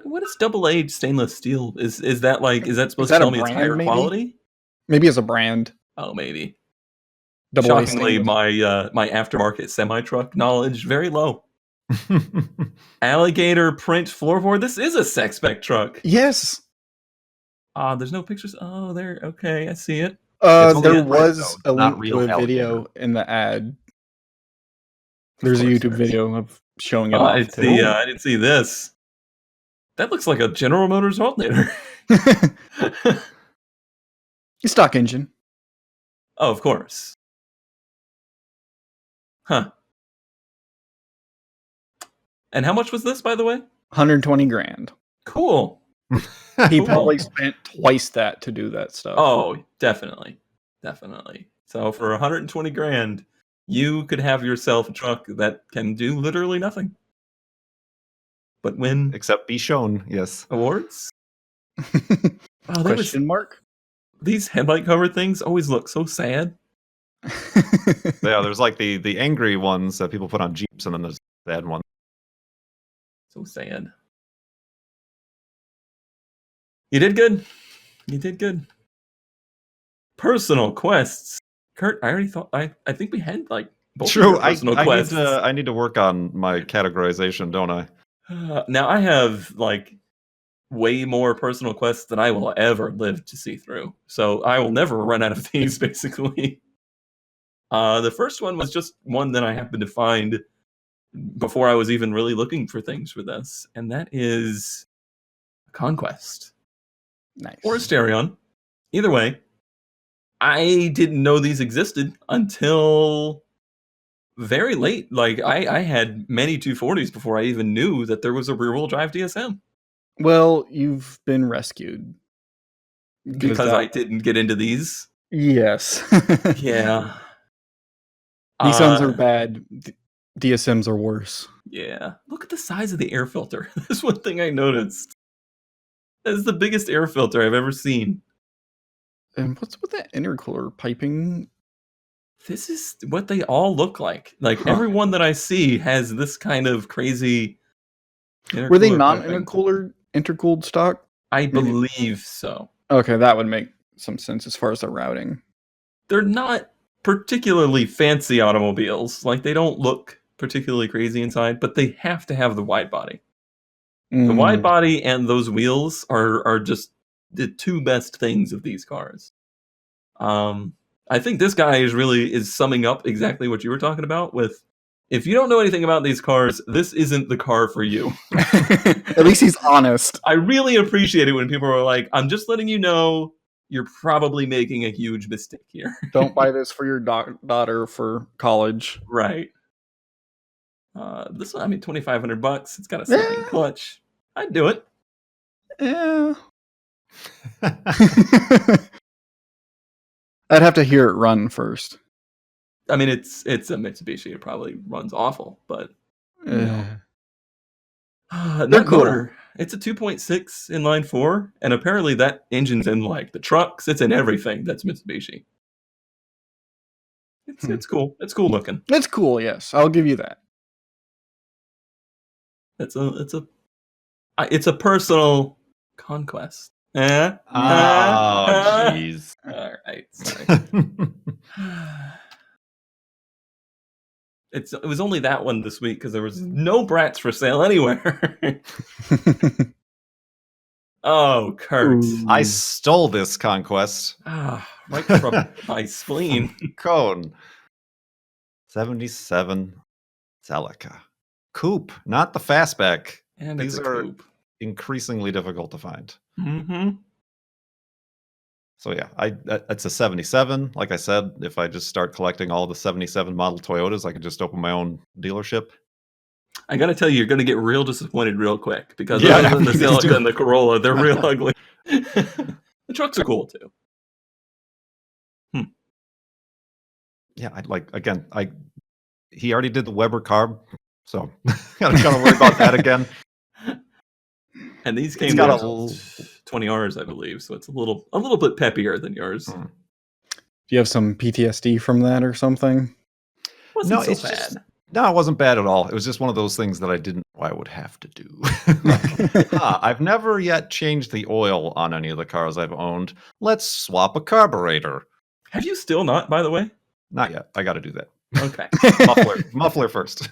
what is double-aged stainless steel? Is that supposed that to a tell me it's brand, higher maybe? quality? Maybe as a brand. Oh, maybe. Double A Shockingly, stainless. my aftermarket semi-truck knowledge very low. Alligator print floorboard. This is a sex spec truck. Yes. There's no pictures. Oh, there. Okay, I see it. There was a not link to a real video alligator. in the ad. There's a course YouTube there is. video of showing it Oh, I off. didn't see this. That looks like a General Motors alternator. Stock engine. Oh, of course. Huh. And how much was this, by the way? 120 grand. Cool. He Cool. probably spent twice that to do that stuff. Oh, definitely. Definitely. So for 120 grand, you could have yourself a truck that can do literally nothing. But win Except be shown, yes. awards? Oh, Question mark? These headlight cover things always look so sad. Yeah, there's like the angry ones that people put on Jeeps, and then there's the sad ones. So sad. You did good. You did good. Personal quests. Kurt, I already thought I think we had like both True, of your personal quests. I need to work on my categorization, don't I? Now I have like way more personal quests than I will ever live to see through. So I will never run out of these, basically. The first one was just one that I happened to find before I was even really looking for things for this, and that is Conquest. Nice. Or Asterion. Either way, I didn't know these existed until very late. Like, I had many 240s before I even knew that there was a rear-wheel drive DSM. Well, you've been rescued. Because I didn't get into these? Yes. Yeah. These ones are bad. DSMs are worse. Yeah. Look at the size of the air filter. That's one thing I noticed. That's the biggest air filter I've ever seen. And what's with that intercooler piping? This is what they all look like. Like, everyone that I see has this kind of crazy Were they piping. intercooled stock? I believe so. Okay, that would make some sense as far as the routing. They're not particularly fancy automobiles. Like, they don't look particularly crazy inside, but they have to have the wide body. The wide body and those wheels are just the two best things of these cars. I think this guy is summing up exactly what you were talking about with if you don't know anything about these cars, this isn't the car for you. At least he's honest. I really appreciate it when people are like, I'm just letting you know you're probably making a huge mistake here. Don't buy this for your daughter for college. Right. This one, I mean, $2,500. It's got a sliding clutch. I'd do it. Yeah. I'd have to hear it run first. I mean, it's a Mitsubishi. It probably runs awful, but They're that cool. motor, it's a 2.6 inline 4, and apparently that engine's in like the trucks. It's in everything that's Mitsubishi. It's cool. It's cool looking. It's cool, yes. I'll give you that. It's a personal conquest. Oh, jeez. All right, sorry. It was only that one this week because there was no brats for sale anywhere. Oh, Kurt. I stole this conquest. Right from my spleen. Cone. 77 Celica. Coupe, not the fastback. And These it's a are coupe. increasingly difficult to find. Mm-hmm. So yeah, it's a 77. Like I said, if I just start collecting all the 77 model Toyotas, I could just open my own dealership. I gotta tell you, you're gonna get real disappointed real quick because Yeah, other than the me Celica too. and the Corolla, they're real ugly. The trucks are cool too. Yeah, he already did the Weber carb, so gotta worry about that again. And these It's came got with 20 Rs, I believe, so it's a little bit peppier than yours. Hmm. Do you have some PTSD from that or something? Wasn't so it's bad. just no, it wasn't bad at all. It was just one of those things that I didn't know I would have to do. I've never yet changed the oil on any of the cars I've owned. Let's swap a carburetor. Have you still not, by the way? Not yet. I got to do that. Okay. Muffler first.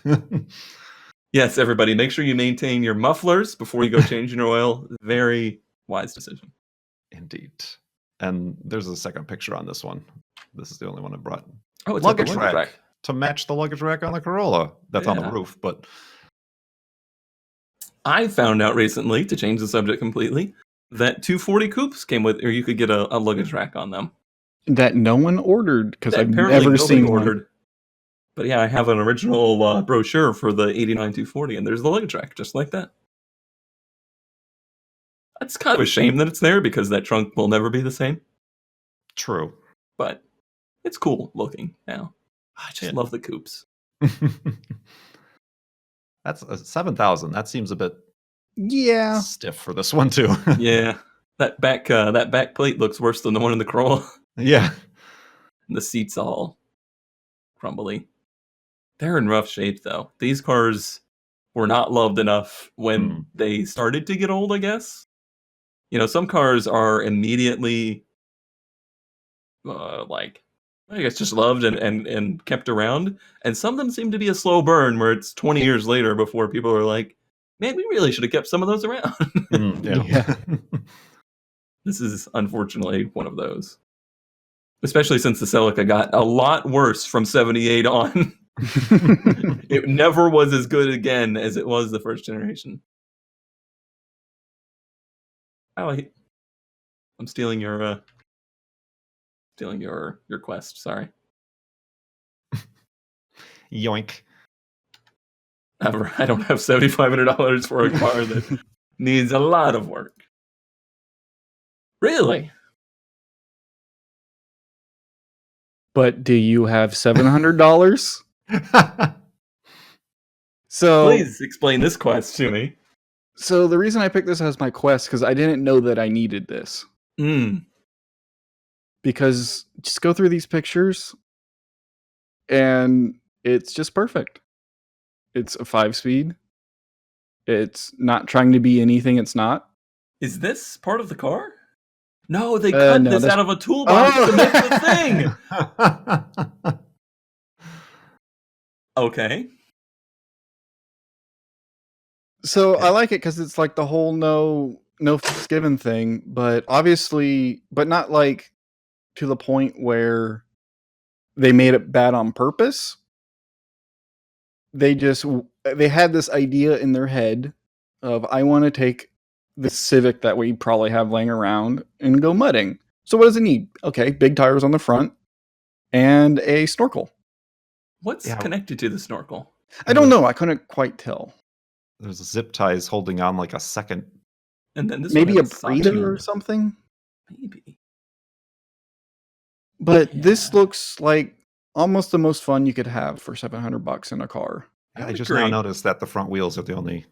Yes, everybody, make sure you maintain your mufflers before you go changing your oil. Very wise decision. Indeed. And there's a second picture on this one. This is the only one I brought. Oh, it's Luggage a rack. To match the luggage rack on the Corolla. That's on the Yeah. roof, but I found out recently, to change the subject completely, that 240 coupes came with, or you could get a luggage rack on them. That no one ordered because That I've apparently never nobody seen ordered. one. But yeah, I have an original brochure for the 89 240, and there's the luggage rack, just like that. It's kind of a shame that it's there, because that trunk will never be the same. true. But it's cool looking now. I just love the coupes. That's a 7,000. That seems a bit Yeah. stiff for this one too. Yeah, that back plate looks worse than the one in the Corolla. Yeah. And the seat's all crumbly. They're in rough shape, though. These cars were not loved enough when they started to get old, I guess. You know, some cars are immediately, I guess, just loved and kept around. And some of them seem to be a slow burn, where it's 20 years later before people are like, man, we really should have kept some of those around. Yeah. This is unfortunately one of those. Especially since the Celica got a lot worse from 78 on. It never was as good again as it was the first generation. I'm stealing your quest, sorry. Yoink. I don't have $7,500 for a car that needs a lot of work. Really? But do you have $700? So Please explain this quest to me. So the reason I picked this as my quest, because I didn't know that I needed this. Because just go through these pictures and it's just perfect. It's a 5-speed. It's not trying to be anything it's not. Is this part of the car? No, they cut no, this that's- out of a toolbox to make the thing. Okay. So I like it because it's like the whole no fucks given thing, but obviously, but not like to the point where they made it bad on purpose. they had this idea in their head of, I want to take the Civic that we probably have laying around and go mudding. So what does it need? Okay, big tires on the front and a snorkel. What's connected to the snorkel? I don't know. I couldn't quite tell. There's zip ties holding on like a second. And then this maybe a suction breather or something. Maybe. But this looks like almost the most fun you could have for $700 in a car. I just now noticed that the front wheels are the only.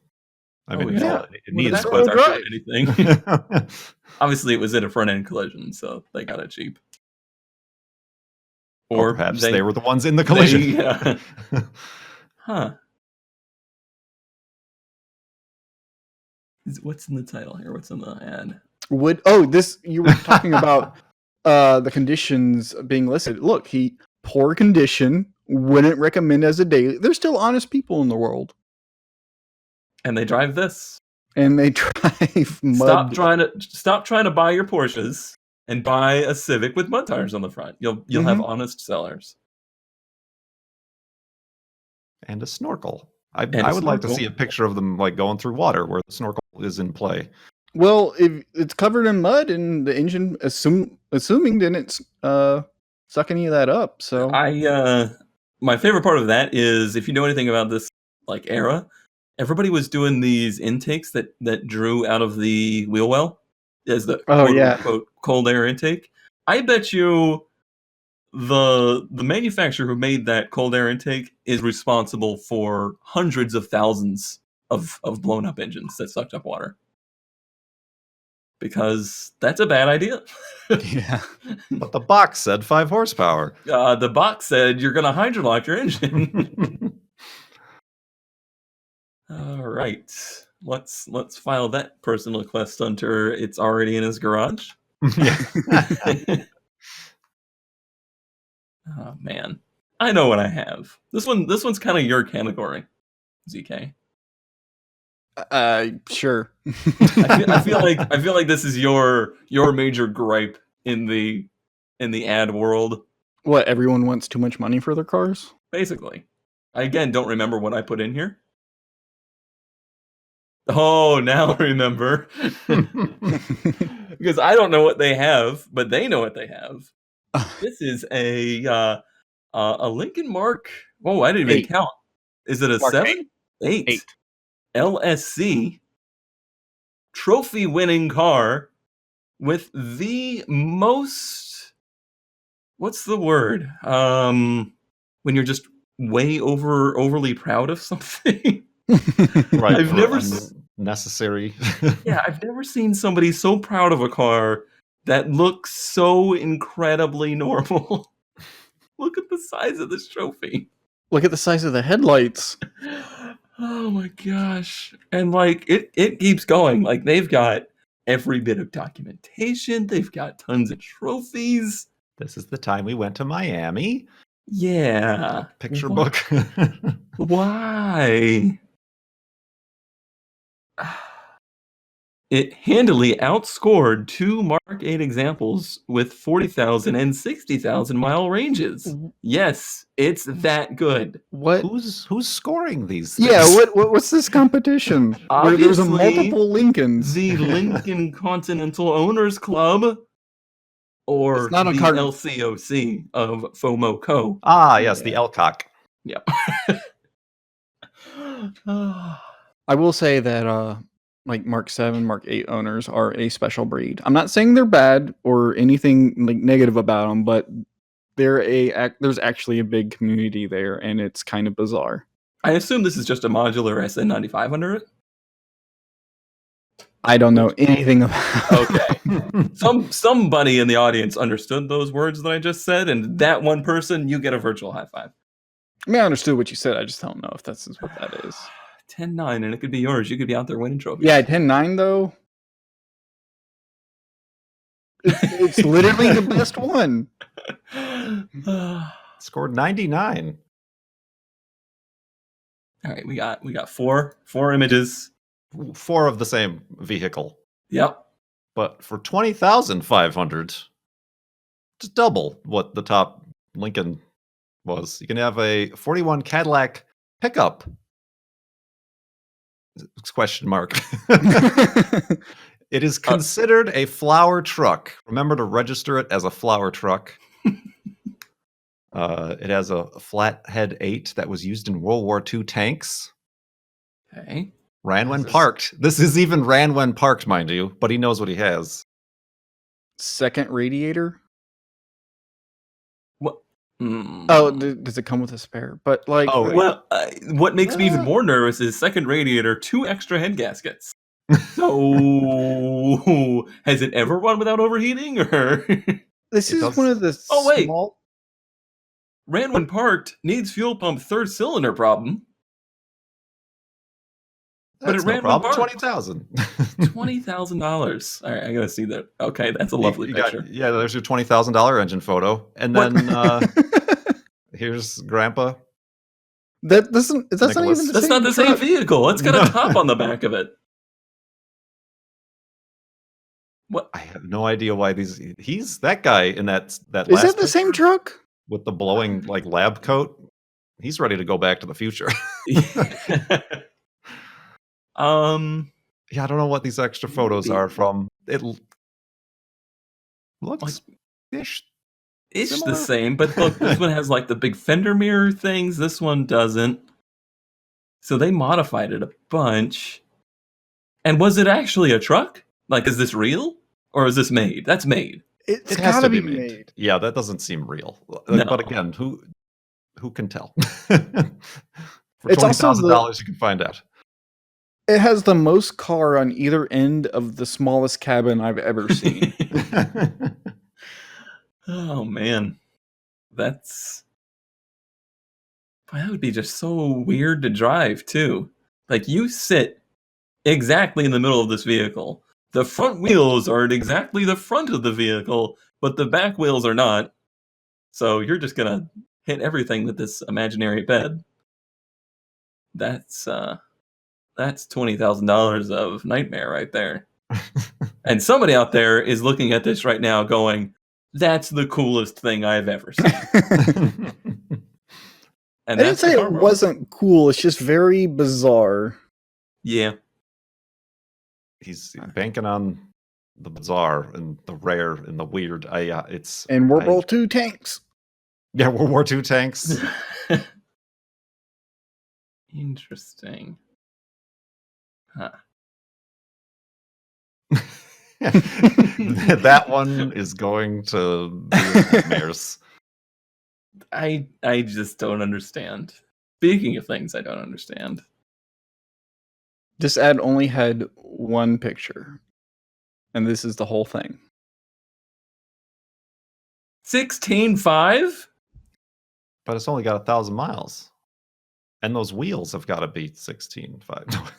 I mean, it needs anything. Obviously, it was in a front end collision, so they got it cheap. Or perhaps they were the ones in the collision. Huh. What's in the title here? What's in the ad? You were talking about the conditions being listed. Look, poor condition, wouldn't recommend as a daily. There's still honest people in the world. And they drive this. And they drive mud. Stop trying to buy your Porsches and buy a Civic with mud tires on the front. You'll have honest sellers. And a snorkel. I would like to see a picture of them like going through water where the snorkel is in play. Well, if it's covered in mud and the engine, assuming didn't suck any of that up. So my favorite part of that is, if you know anything about this like era, everybody was doing these intakes that drew out of the wheel well as the quote cold air intake. I bet you the manufacturer who made that cold air intake is responsible for hundreds of thousands of blown up engines that sucked up water. Because that's a bad idea. Yeah. But the box said 5 horsepower. The box said you're going to hydrolock your engine. All right. Let's file that personal request under it's already in his garage. Oh man. I know what I have. This one's kind of your category, ZeeKay. Sure. I feel like this is your major gripe in the ad world. What, everyone wants too much money for their cars? Basically. I again don't remember what I put in here. Oh, now I remember. Because I don't know what they have, but they know what they have. This is a Lincoln Mark. Oh, I didn't even count. Is it a Mark 7? 8. LSC trophy-winning car with the most. What's the word? When you're just way overly proud of something. Right. I've never necessary. Yeah, I've never seen somebody so proud of a car that looks so incredibly normal. Look at the size of this trophy. Look at the size of the headlights. Oh my gosh. And like it keeps going. Like they've got every bit of documentation. They've got tons of trophies. This is the time we went to Miami. Yeah. Picture book. Why? It handily outscored 2 Mark 8 examples with 40,000 and 60,000 mile ranges. Yes, it's that good. What? Who's scoring these things? Yeah, what's this competition? Where there's a multiple Lincolns. The Lincoln Continental Owners Club, or not the LCOC of FOMO Co. Ah, yes, the Elcock. Yep. I will say that like Mark 7, Mark 8 owners are a special breed. I'm not saying they're bad or anything like negative about them, but there's actually a big community there, and it's kind of bizarre. I assume this is just a modular SN95 under it? I don't know anything about it. Okay. Somebody in the audience understood those words that I just said, and that one person, you get a virtual high five. I mean, I understood what you said. I just don't know if that's what that is. 10-9, and it could be yours. You could be out there winning trophies. Yeah, 10-9 though. It's literally the best one. Scored 99. All right, we got four images. 4 of the same vehicle. Yep. But for 20,500, just double what the top Lincoln was. You can have a 41 Cadillac pickup? Question mark. It is considered a flower truck. Remember to register it as a flower truck. It has a Flathead 8 that was used in World War II tanks. Okay. Ran when parked. This is even ran when parked, mind you, but he knows what he has. Second radiator? What? Oh, does it come with a spare? But like, well, what makes me even more nervous is second radiator, 2 extra head gaskets. So, has it ever run without overheating, or this is one of the small. Ran when parked, needs fuel pump, third cylinder problem. But it ran problem. 20,000. $20,000. All right, I gotta see that. Okay, that's a lovely picture. There's your $20,000 engine photo, and then here's Grandpa. That's not even the That's same not the truck. same vehicle. It's got a top on the back of it. What? I have no idea why he's that guy in that Is that the same truck? With the blowing like lab coat? He's ready to go back to the future. Yeah, I don't know what these extra photos are from. It looks ish the same, but look, this one has like the big fender mirror things. This one doesn't. So they modified it a bunch. And was it actually a truck? Like, is this real? Or is this made? That's made. It has to be made. Yeah, that doesn't seem real. No. But again, who can tell? For $20,000, you can find out. It has the most car on either end of the smallest cabin I've ever seen. Oh, man. That would be just so weird to drive, too. Like, you sit exactly in the middle of this vehicle. The front wheels are at exactly the front of the vehicle, but the back wheels are not. So you're just going to hit everything with this imaginary bed. That's $20,000 of nightmare right there. And somebody out there is looking at this right now going, that's the coolest thing I've ever seen. And I didn't say it wasn't cool. It's just very bizarre. Yeah. He's banking on the bizarre and the rare and the weird. And World War II tanks. Yeah, World War II tanks. Interesting. Huh. That one is going to be nightmares. I just don't understand. Speaking of things I don't understand. This ad only had one picture. And this is the whole thing. 16.5? But it's only got 1,000 miles. And those wheels have got to be 16.5.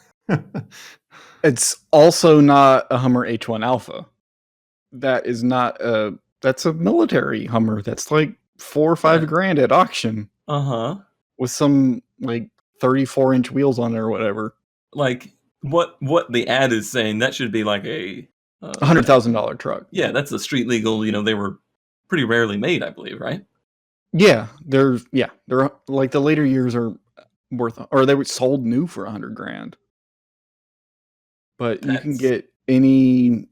It's also not a Hummer H1 Alpha. That is not that's a military Hummer. That's like $4 or $5 grand at auction. Uh-huh. With some like 34-inch wheels on there or whatever. Like what the ad is saying, that should be like a $100,000 truck. Yeah, that's a street legal, they were pretty rarely made, I believe, right? Yeah, they're like the later years are worth, or they were sold new for $100 grand. But you can get any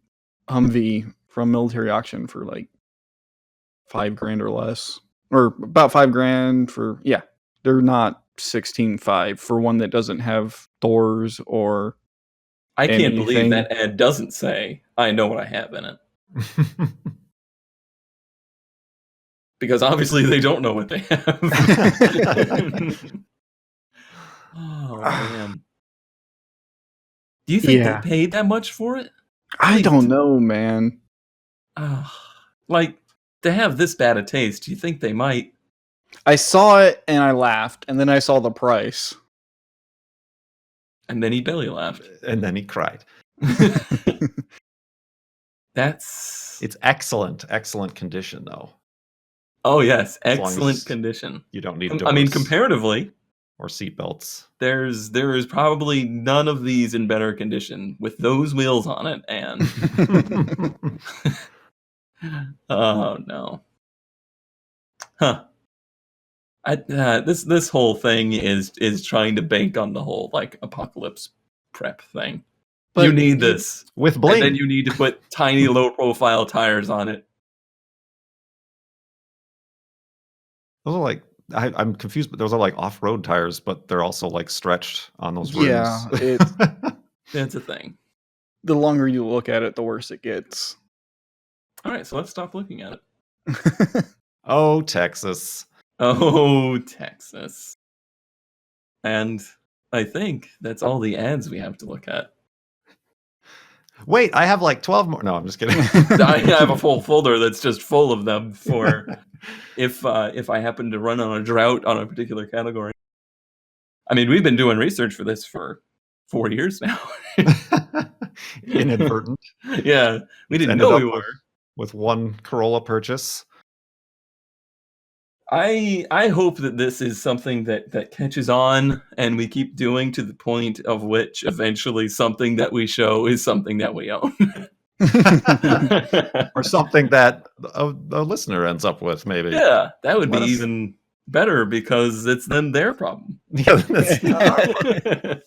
Humvee from military auction for like $5 grand or less, or about $5 grand for, yeah, they're not 16.5 for one that doesn't have doors or I can't believe that ad doesn't say, I know what I have in it. Because obviously they don't know what they have. Oh, man. Do you think they paid that much for it? I don't know, man. Like, to have this bad a taste, do you think they might? I saw it and I laughed, and then I saw the price. And then he belly laughed. And then he cried. It's excellent condition, though. Oh, yes. Excellent condition. You don't need doors. I mean, comparatively. Or seatbelts. There is probably none of these in better condition with those wheels on it, and oh no. Huh. This whole thing is trying to bank on the whole like apocalypse prep thing. But you need this with and bling. then you need to put tiny low profile tires on it. Those are like I'm confused, but those are like off-road tires, but they're also like stretched on those rims. Yeah, it's That's a thing. the longer you look at it, the worse it gets. All right, so let's stop looking at it. Oh, Texas. Oh, Texas. And I think that's all the ads we have to look at. Wait, I have like 12 more. No, I'm just kidding. I have a full folder that's just full of them for if I happen to run on a drought on a particular category. I mean, we've been doing research for this for 4 years now. Inadvertent. Yeah, we didn't Ended know up we were. with one Corolla purchase. I hope that this is something that catches on and we keep doing to the point of which eventually something that we show is something that we own. Or something that a listener ends up with, maybe. Yeah, that would be Let us- even better because it's then their problem. Yeah, that's not our fault.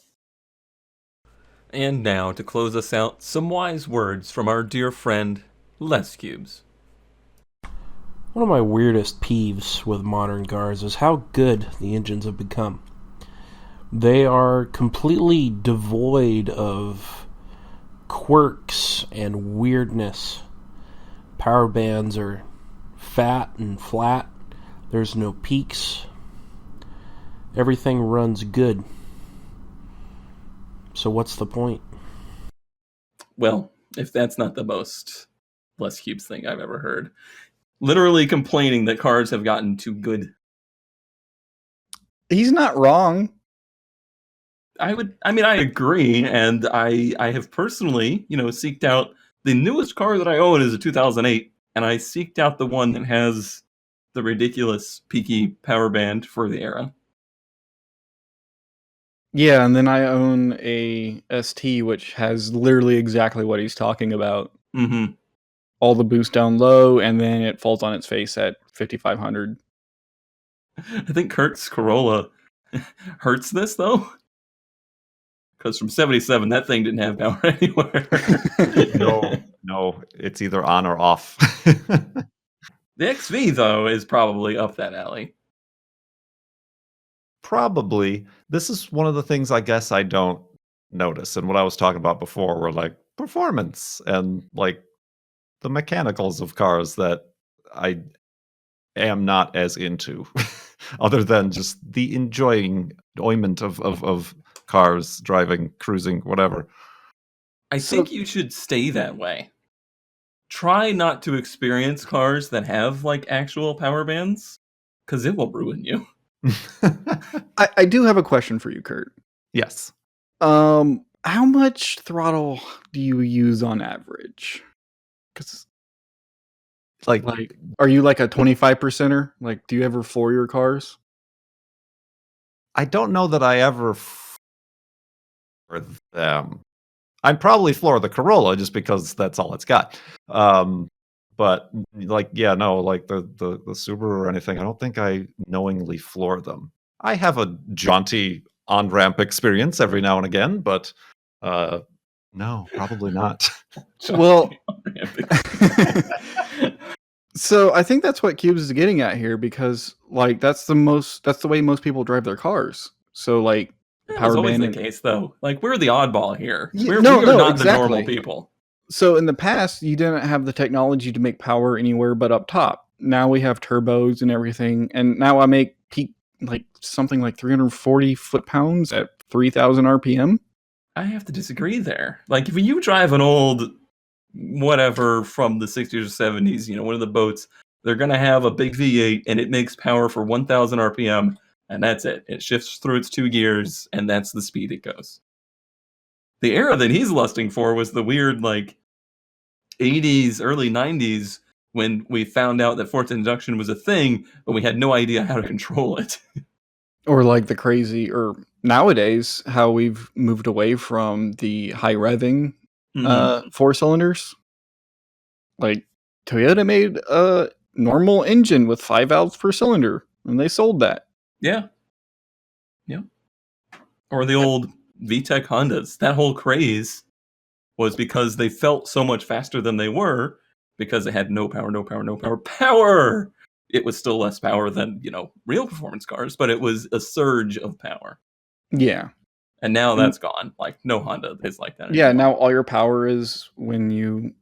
And now, to close us out, some wise words from our dear friend, Les Cubes. One of my weirdest peeves with modern cars is how good the engines have become. They are completely devoid of quirks and weirdness. Power bands are fat and flat. There's no peaks. Everything runs good. So what's the point? Well, if that's not the most Les Cubes thing I've ever heard. Literally complaining that cars have gotten too good. He's not wrong. I agree, and I have personally, seeked out the newest car that I own is a 2008, and I seeked out the one that has the ridiculous peaky power band for the era. Yeah, and then I own a ST which has literally exactly what he's talking about. Mm-hmm. All the boost down low, and then it falls on its face at 5,500. I think Kurt's Corolla hurts this, though. Because from 77, that thing didn't have power anywhere. No, it's either on or off. The XV, though, is probably up that alley. Probably. This is one of the things I guess I don't notice. And what I was talking about before were like performance and like the mechanicals of cars that I am not as into, other than just the enjoyment of cars, driving, cruising, whatever. I think you should stay that way. Try not to experience cars that have like actual power bands, because it will ruin you. I do have a question for you, Kurt. Yes. How much throttle do you use on average? Because Like, are you like a 25%er? Like, do you ever floor your cars? I don't know that I ever floor them. I'd probably floor the Corolla just because that's all it's got. But like, yeah, no, like the Subaru or anything, I don't think I knowingly floor them. I have a jaunty on-ramp experience every now and again, but no, probably not. Well, so I think that's what Cubes is getting at here, because like that's the way most people drive their cars. So like That power was always band the case, though. Like, we're the oddball here. Yeah, We are no, not exactly. the normal people. So in the past, you didn't have the technology to make power anywhere but up top. Now we have turbos and everything, and now I make peak like something like 340 foot-pounds at 3,000 RPM. I have to disagree there. Like, if you drive an old whatever from the 60s or 70s, one of the boats, they're going to have a big V8 and it makes power for 1,000 RPM, and that's it. It shifts through its 2 gears, and that's the speed it goes. The era that he's lusting for was the weird, like, 80s, early 90s, when we found out that forced induction was a thing, but we had no idea how to control it. Or like the crazy, or nowadays, how we've moved away from the high revving 4 cylinders. Like Toyota made a normal engine with 5 valves per cylinder. and they sold that. Yeah. Yeah. Or the old VTEC Hondas. That whole craze was because they felt so much faster than they were because they had no power. It was still less power than, real performance cars, but it was a surge of power. Yeah. And now that's gone. Like, no Honda is like that Yeah, anymore. now all your power is when you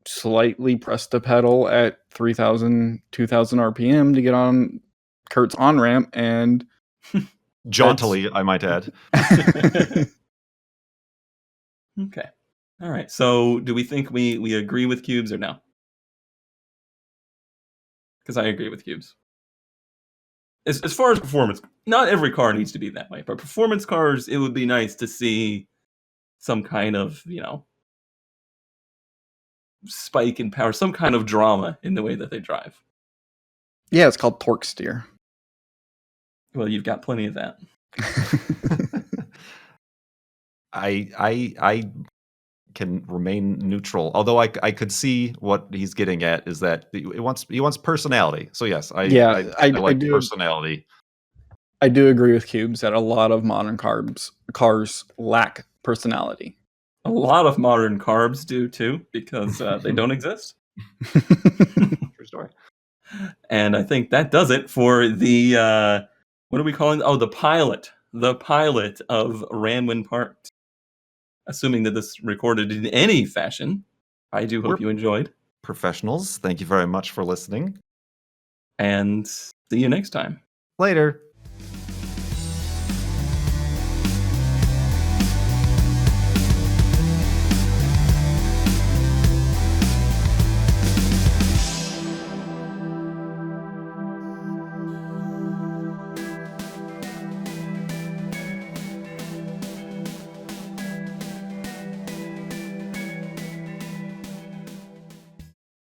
slightly press the pedal at 3,000, 2,000 RPM to get on Kurt's on-ramp, and Jauntily, I might add. Okay. All right. So do we think we agree with cubes or no? Because I agree with cubes. As far as performance, not every car needs to be that way, but performance cars, it would be nice to see some kind of, spike in power, some kind of drama in the way that they drive. yeah, it's called torque steer. Well, you've got plenty of that. I can remain neutral, although I could see what he's getting at is that he wants personality. So yes, I like do. personality. I do agree with cubes that a lot of modern cars lack personality. A lot of modern carbs do too, because they don't exist. True story. And I think that does it for the what are we calling? Oh, the pilot of Ranwin Parked. Assuming that this recorded in any fashion, I do hope you enjoyed. Professionals, thank you very much for listening. And see you next time. Later.